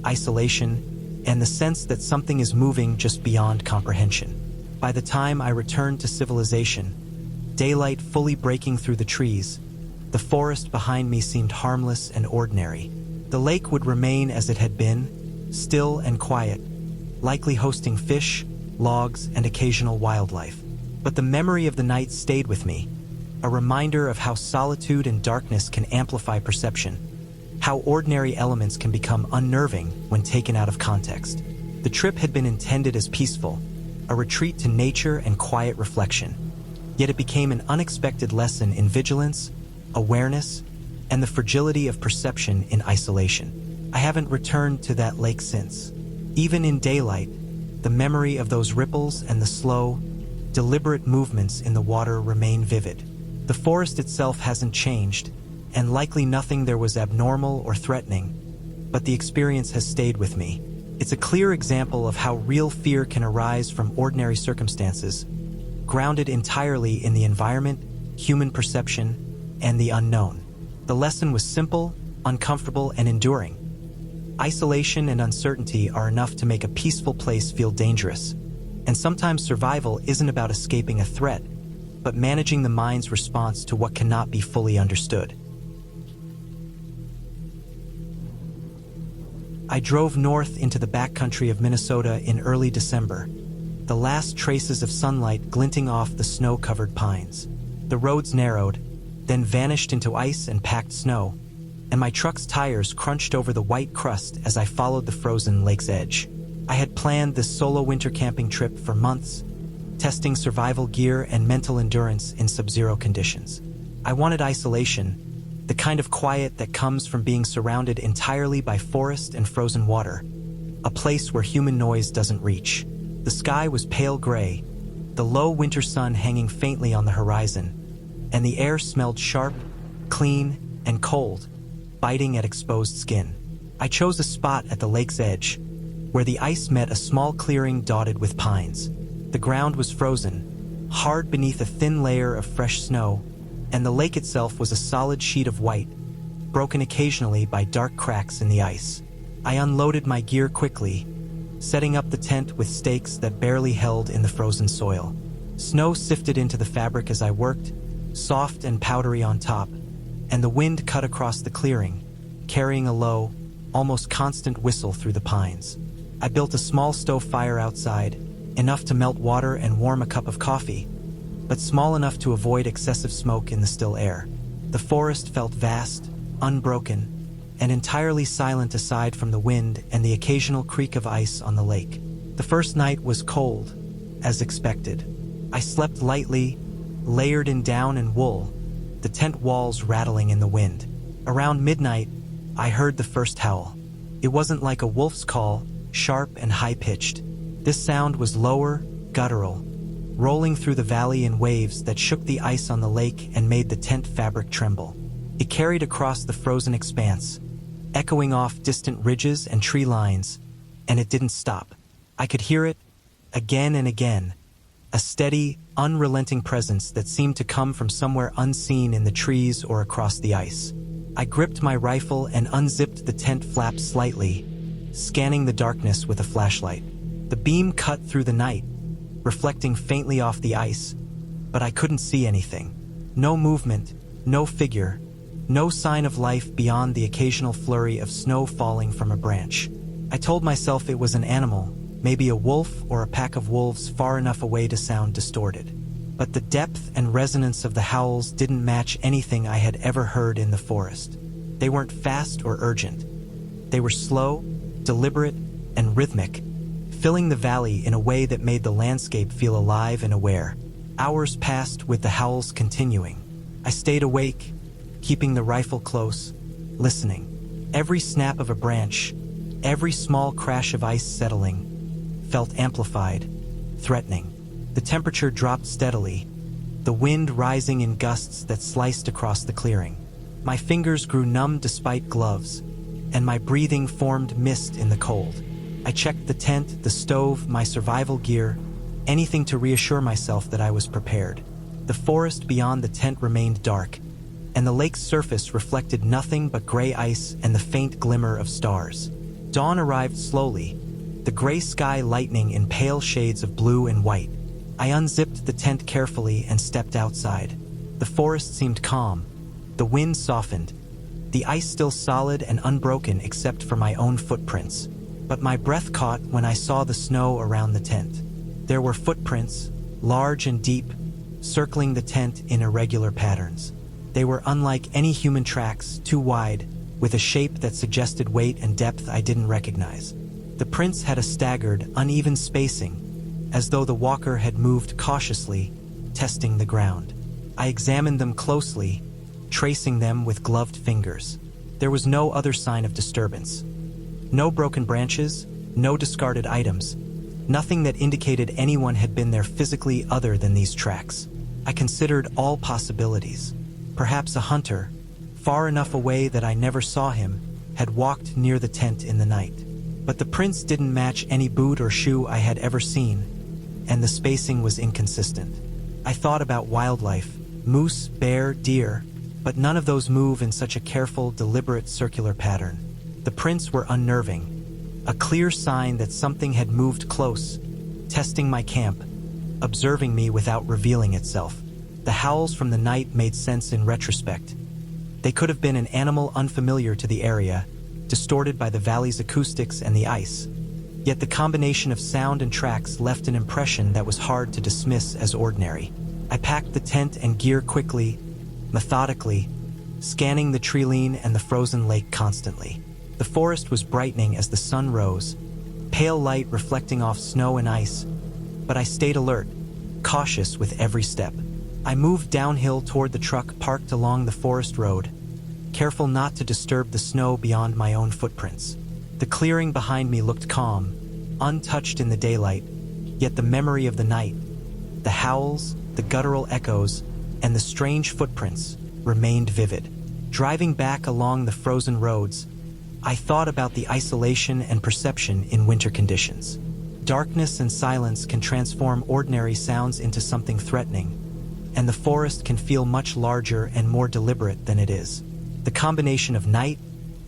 isolation, and the sense that something is moving just beyond comprehension. By the time I returned to civilization, daylight fully breaking through the trees, the forest behind me seemed harmless and ordinary. The lake would remain as it had been, still and quiet, likely hosting fish, logs, and occasional wildlife. But the memory of the night stayed with me, a reminder of how solitude and darkness can amplify perception, how ordinary elements can become unnerving when taken out of context. The trip had been intended as peaceful, a retreat to nature and quiet reflection, yet it became an unexpected lesson in vigilance, awareness, and the fragility of perception in isolation. I haven't returned to that lake since. Even in daylight, the memory of those ripples and the slow, deliberate movements in the water remain vivid. The forest itself hasn't changed, and likely nothing there was abnormal or threatening, but the experience has stayed with me. It's a clear example of how real fear can arise from ordinary circumstances, grounded entirely in the environment, human perception, and the unknown. The lesson was simple, uncomfortable, and enduring. Isolation and uncertainty are enough to make a peaceful place feel dangerous, and sometimes survival isn't about escaping a threat, but managing the mind's response to what cannot be fully understood. I drove north into the backcountry of Minnesota in early December, the last traces of sunlight glinting off the snow-covered pines. The roads narrowed, then vanished into ice and packed snow, and my truck's tires crunched over the white crust as I followed the frozen lake's edge. I had planned this solo winter camping trip for months, testing survival gear and mental endurance in sub-zero conditions. I wanted isolation, the kind of quiet that comes from being surrounded entirely by forest and frozen water, a place where human noise doesn't reach. The sky was pale gray, the low winter sun hanging faintly on the horizon, and the air smelled sharp, clean, and cold, biting at exposed skin. I chose a spot at the lake's edge, where the ice met a small clearing dotted with pines. The ground was frozen, hard beneath a thin layer of fresh snow, and the lake itself was a solid sheet of white, broken occasionally by dark cracks in the ice. I unloaded my gear quickly, setting up the tent with stakes that barely held in the frozen soil. Snow sifted into the fabric as I worked, soft and powdery on top, and the wind cut across the clearing, carrying a low, almost constant whistle through the pines. I built a small stove fire outside, enough to melt water and warm a cup of coffee, but small enough to avoid excessive smoke in the still air. The forest felt vast, unbroken, and entirely silent aside from the wind and the occasional creak of ice on the lake. The first night was cold, as expected. I slept lightly, layered in down and wool, the tent walls rattling in the wind. Around midnight, I heard the first howl. It wasn't like a wolf's call, sharp and high-pitched. This sound was lower, guttural, rolling through the valley in waves that shook the ice on the lake and made the tent fabric tremble. It carried across the frozen expanse, echoing off distant ridges and tree lines, and it didn't stop. I could hear it, again and again, a steady, unrelenting presence that seemed to come from somewhere unseen in the trees or across the ice. I gripped my rifle and unzipped the tent flap slightly, scanning the darkness with a flashlight. The beam cut through the night, reflecting faintly off the ice, but I couldn't see anything. No movement, no figure, no sign of life beyond the occasional flurry of snow falling from a branch. I told myself it was an animal, maybe a wolf or a pack of wolves far enough away to sound distorted. But the depth and resonance of the howls didn't match anything I had ever heard in the forest. They weren't fast or urgent. They were slow, deliberate, and rhythmic, filling the valley in a way that made the landscape feel alive and aware. Hours passed with the howls continuing. I stayed awake, keeping the rifle close, listening. Every snap of a branch, every small crash of ice settling, felt amplified, threatening. The temperature dropped steadily, the wind rising in gusts that sliced across the clearing. My fingers grew numb despite gloves, and my breathing formed mist in the cold. I checked the tent, the stove, my survival gear, anything to reassure myself that I was prepared. The forest beyond the tent remained dark, and the lake's surface reflected nothing but gray ice and the faint glimmer of stars. Dawn arrived slowly, the gray sky lightening in pale shades of blue and white. I unzipped the tent carefully and stepped outside. The forest seemed calm. The wind softened, the ice still solid and unbroken except for my own footprints. But my breath caught when I saw the snow around the tent. There were footprints, large and deep, circling the tent in irregular patterns. They were unlike any human tracks, too wide, with a shape that suggested weight and depth I didn't recognize. The prints had a staggered, uneven spacing, as though the walker had moved cautiously, testing the ground. I examined them closely, tracing them with gloved fingers. There was no other sign of disturbance. No broken branches, no discarded items, nothing that indicated anyone had been there physically other than these tracks. I considered all possibilities. Perhaps a hunter, far enough away that I never saw him, had walked near the tent in the night. But the prints didn't match any boot or shoe I had ever seen, and the spacing was inconsistent. I thought about wildlife, moose, bear, deer, but none of those move in such a careful, deliberate circular pattern. The prints were unnerving, a clear sign that something had moved close, testing my camp, observing me without revealing itself. The howls from the night made sense in retrospect. They could have been an animal unfamiliar to the area, distorted by the valley's acoustics and the ice. Yet the combination of sound and tracks left an impression that was hard to dismiss as ordinary. I packed the tent and gear quickly, methodically, scanning the treeline and the frozen lake constantly. The forest was brightening as the sun rose, pale light reflecting off snow and ice, but I stayed alert, cautious with every step. I moved downhill toward the truck parked along the forest road, careful not to disturb the snow beyond my own footprints. The clearing behind me looked calm, untouched in the daylight, yet the memory of the night, the howls, the guttural echoes, and the strange footprints remained vivid. Driving back along the frozen roads, I thought about the isolation and perception in winter conditions. Darkness and silence can transform ordinary sounds into something threatening, and the forest can feel much larger and more deliberate than it is. The combination of night,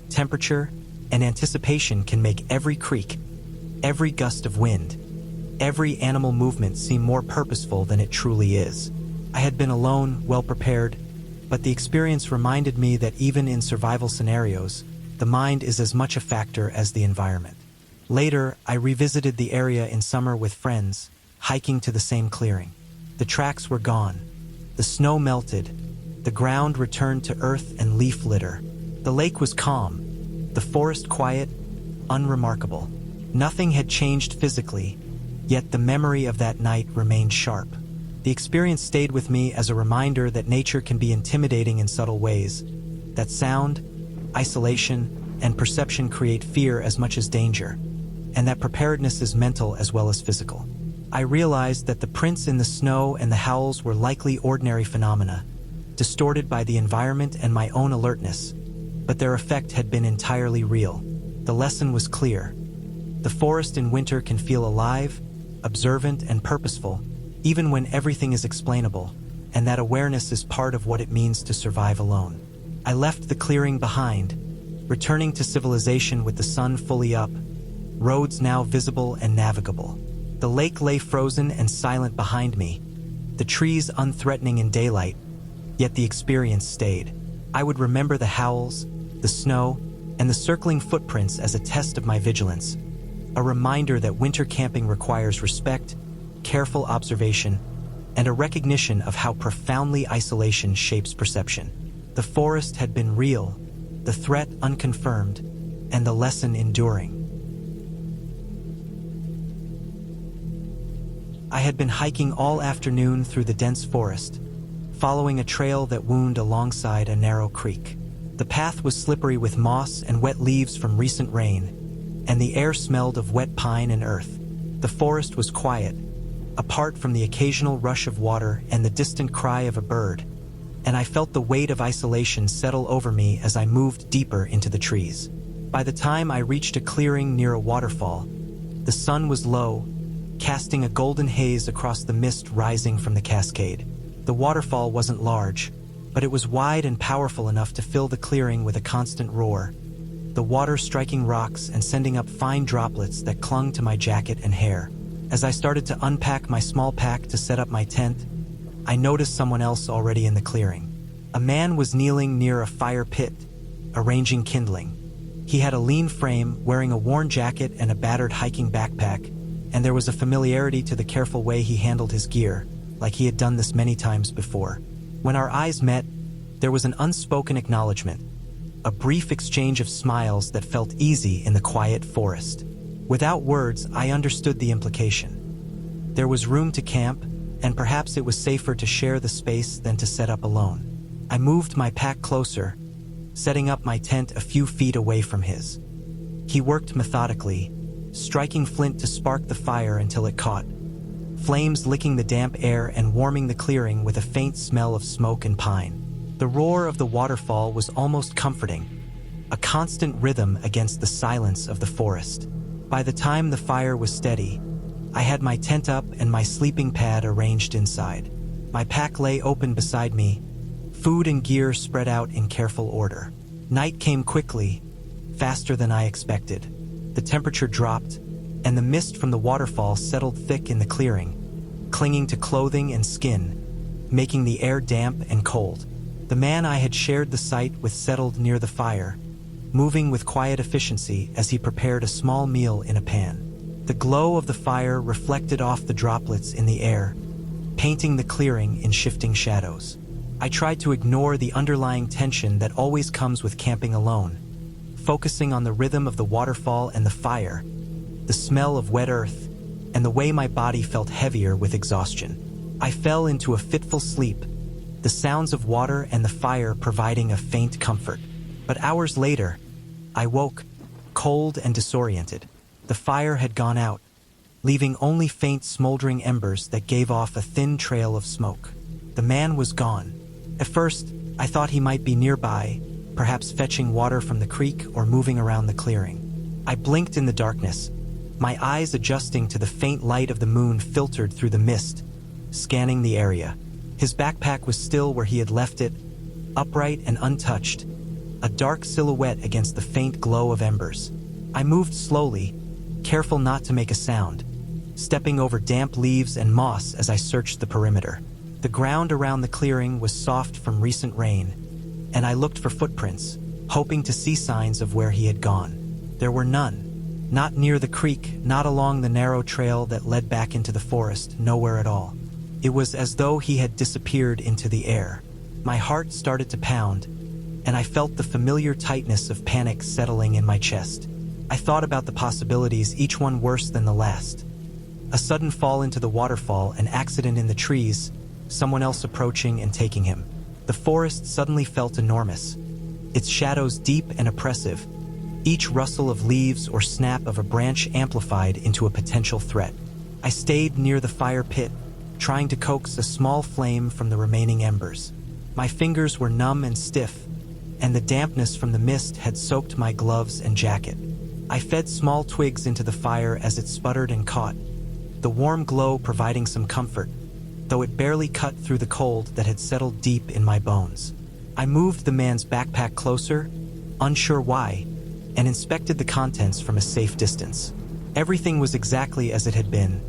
temperature, and anticipation can make every creak, every gust of wind, every animal movement seem more purposeful than it truly is. I had been alone, well prepared, but the experience reminded me that even in survival scenarios, the mind is as much a factor as the environment. Later, I revisited the area in summer with friends, hiking to the same clearing. The tracks were gone. The snow melted. The ground returned to earth and leaf litter. The lake was calm. The forest quiet, unremarkable. Nothing had changed physically, yet the memory of that night remained sharp. The experience stayed with me as a reminder that nature can be intimidating in subtle ways, that sound, isolation, and perception create fear as much as danger, and that preparedness is mental as well as physical. I realized that the prints in the snow and the howls were likely ordinary phenomena, distorted by the environment and my own alertness, but their effect had been entirely real. The lesson was clear. The forest in winter can feel alive, observant, and purposeful, even when everything is explainable, and that awareness is part of what it means to survive alone. I left the clearing behind, returning to civilization with the sun fully up, roads now visible and navigable. The lake lay frozen and silent behind me, the trees unthreatening in daylight, yet the experience stayed. I would remember the howls, the snow, and the circling footprints as a test of my vigilance, a reminder that winter camping requires respect, careful observation, and a recognition of how profoundly isolation shapes perception. The forest had been real, the threat unconfirmed, and the lesson enduring. I had been hiking all afternoon through the dense forest, following a trail that wound alongside a narrow creek. The path was slippery with moss and wet leaves from recent rain, and the air smelled of wet pine and earth. The forest was quiet, apart from the occasional rush of water and the distant cry of a bird, and I felt the weight of isolation settle over me as I moved deeper into the trees. By the time I reached a clearing near a waterfall, the sun was low, casting a golden haze across the mist rising from the cascade. The waterfall wasn't large, but it was wide and powerful enough to fill the clearing with a constant roar, the water striking rocks and sending up fine droplets that clung to my jacket and hair. As I started to unpack my small pack to set up my tent, I noticed someone else already in the clearing. A man was kneeling near a fire pit, arranging kindling. He had a lean frame, wearing a worn jacket and a battered hiking backpack, and there was a familiarity to the careful way he handled his gear, like he had done this many times before. When our eyes met, there was an unspoken acknowledgement, a brief exchange of smiles that felt easy in the quiet forest. Without words, I understood the implication. There was room to camp, and perhaps it was safer to share the space than to set up alone. I moved my pack closer, setting up my tent a few feet away from his. He worked methodically, striking flint to spark the fire until it caught, flames licking the damp air and warming the clearing with a faint smell of smoke and pine. The roar of the waterfall was almost comforting, a constant rhythm against the silence of the forest. By the time the fire was steady, I had my tent up and my sleeping pad arranged inside. My pack lay open beside me, food and gear spread out in careful order. Night came quickly, faster than I expected. The temperature dropped, and the mist from the waterfall settled thick in the clearing, clinging to clothing and skin, making the air damp and cold. The man I had shared the site with settled near the fire, moving with quiet efficiency as he prepared a small meal in a pan. The glow of the fire reflected off the droplets in the air, painting the clearing in shifting shadows. I tried to ignore the underlying tension that always comes with camping alone, focusing on the rhythm of the waterfall and the fire, the smell of wet earth, and the way my body felt heavier with exhaustion. I fell into a fitful sleep, the sounds of water and the fire providing a faint comfort. But hours later, I woke, cold and disoriented. The fire had gone out, leaving only faint smoldering embers that gave off a thin trail of smoke. The man was gone. At first, I thought he might be nearby, perhaps fetching water from the creek or moving around the clearing. I blinked in the darkness, my eyes adjusting to the faint light of the moon filtered through the mist, scanning the area. His backpack was still where he had left it, upright and untouched, a dark silhouette against the faint glow of embers. I moved slowly, careful not to make a sound, stepping over damp leaves and moss as I searched the perimeter. The ground around the clearing was soft from recent rain, and I looked for footprints, hoping to see signs of where he had gone. There were none. Not near the creek, not along the narrow trail that led back into the forest, nowhere at all. It was as though he had disappeared into the air. My heart started to pound, and I felt the familiar tightness of panic settling in my chest. I thought about the possibilities, each one worse than the last. A sudden fall into the waterfall, an accident in the trees, someone else approaching and taking him. The forest suddenly felt enormous, its shadows deep and oppressive, each rustle of leaves or snap of a branch amplified into a potential threat. I stayed near the fire pit, trying to coax a small flame from the remaining embers. My fingers were numb and stiff, and the dampness from the mist had soaked my gloves and jacket. I fed small twigs into the fire as it sputtered and caught, the warm glow providing some comfort, though it barely cut through the cold that had settled deep in my bones. I moved the man's backpack closer, unsure why, and inspected the contents from a safe distance. Everything was exactly as it had been.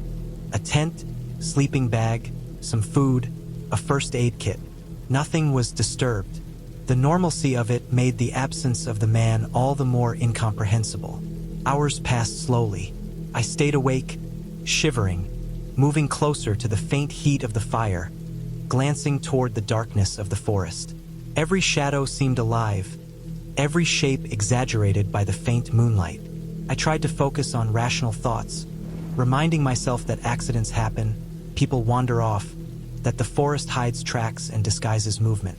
A tent, sleeping bag, some food, a first aid kit. Nothing was disturbed. The normalcy of it made the absence of the man all the more incomprehensible. Hours passed slowly. I stayed awake, shivering, moving closer to the faint heat of the fire, glancing toward the darkness of the forest. Every shadow seemed alive, every shape exaggerated by the faint moonlight. I tried to focus on rational thoughts, reminding myself that accidents happen, people wander off, that the forest hides tracks and disguises movement.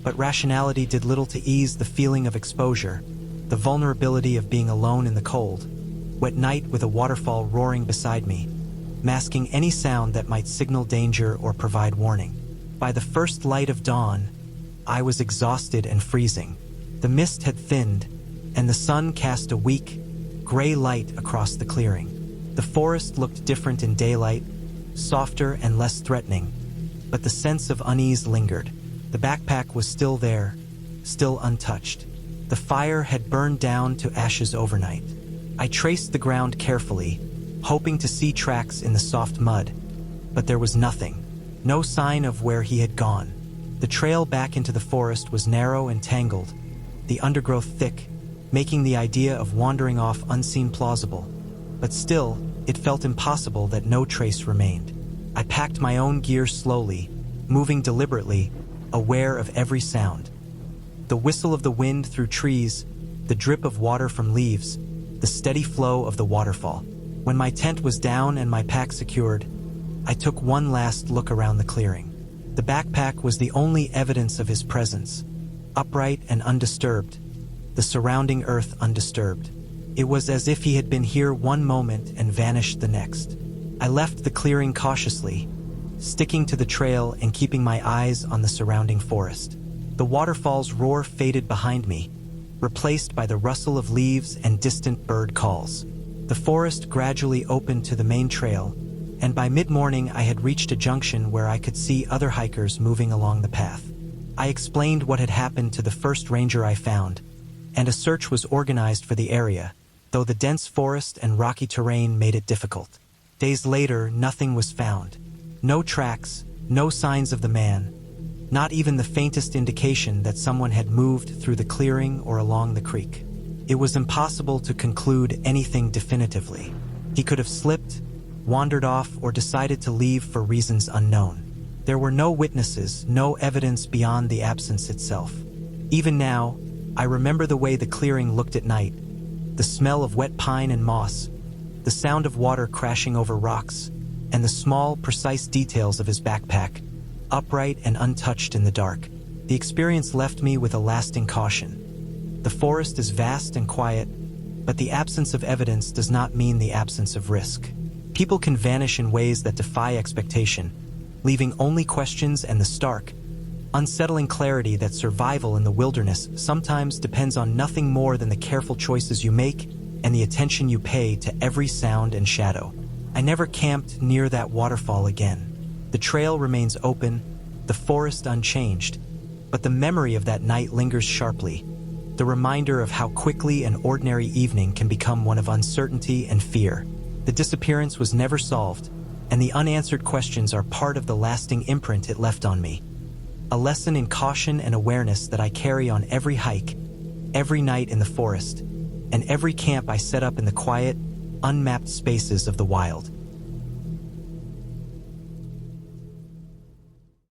But rationality did little to ease the feeling of exposure, the vulnerability of being alone in the cold, wet night with a waterfall roaring beside me, masking any sound that might signal danger or provide warning. By the first light of dawn, I was exhausted and freezing. The mist had thinned, and the sun cast a weak, gray light across the clearing. The forest looked different in daylight, softer and less threatening, but the sense of unease lingered. The backpack was still there, still untouched. The fire had burned down to ashes overnight. I traced the ground carefully, hoping to see tracks in the soft mud, but there was nothing. No sign of where he had gone. The trail back into the forest was narrow and tangled, the undergrowth thick, making the idea of wandering off unseen plausible. But still, it felt impossible that no trace remained. I packed my own gear slowly, moving deliberately, aware of every sound. The whistle of the wind through trees, the drip of water from leaves, the steady flow of the waterfall. When my tent was down and my pack secured, I took one last look around the clearing. The backpack was the only evidence of his presence, upright and undisturbed, the surrounding earth undisturbed. It was as if he had been here one moment and vanished the next. I left the clearing cautiously, sticking to the trail and keeping my eyes on the surrounding forest. The waterfall's roar faded behind me, replaced by the rustle of leaves and distant bird calls. The forest gradually opened to the main trail, and by mid-morning I had reached a junction where I could see other hikers moving along the path. I explained what had happened to the first ranger I found, and a search was organized for the area, though the dense forest and rocky terrain made it difficult. Days later, nothing was found. No tracks, no signs of the man, not even the faintest indication that someone had moved through the clearing or along the creek. It was impossible to conclude anything definitively. He could have slipped, wandered off, or decided to leave for reasons unknown. There were no witnesses, no evidence beyond the absence itself. Even now, I remember the way the clearing looked at night, the smell of wet pine and moss, the sound of water crashing over rocks, and the small, precise details of his backpack, upright and untouched in the dark. The experience left me with a lasting caution. The forest is vast and quiet, but the absence of evidence does not mean the absence of risk. People can vanish in ways that defy expectation, leaving only questions and the stark, unsettling clarity that survival in the wilderness sometimes depends on nothing more than the careful choices you make and the attention you pay to every sound and shadow. I never camped near that waterfall again. The trail remains open, the forest unchanged, but the memory of that night lingers sharply, the reminder of how quickly an ordinary evening can become one of uncertainty and fear. The disappearance was never solved, and the unanswered questions are part of the lasting imprint it left on me. A lesson in caution and awareness that I carry on every hike, every night in the forest, and every camp I set up in the quiet, unmapped spaces of the wild.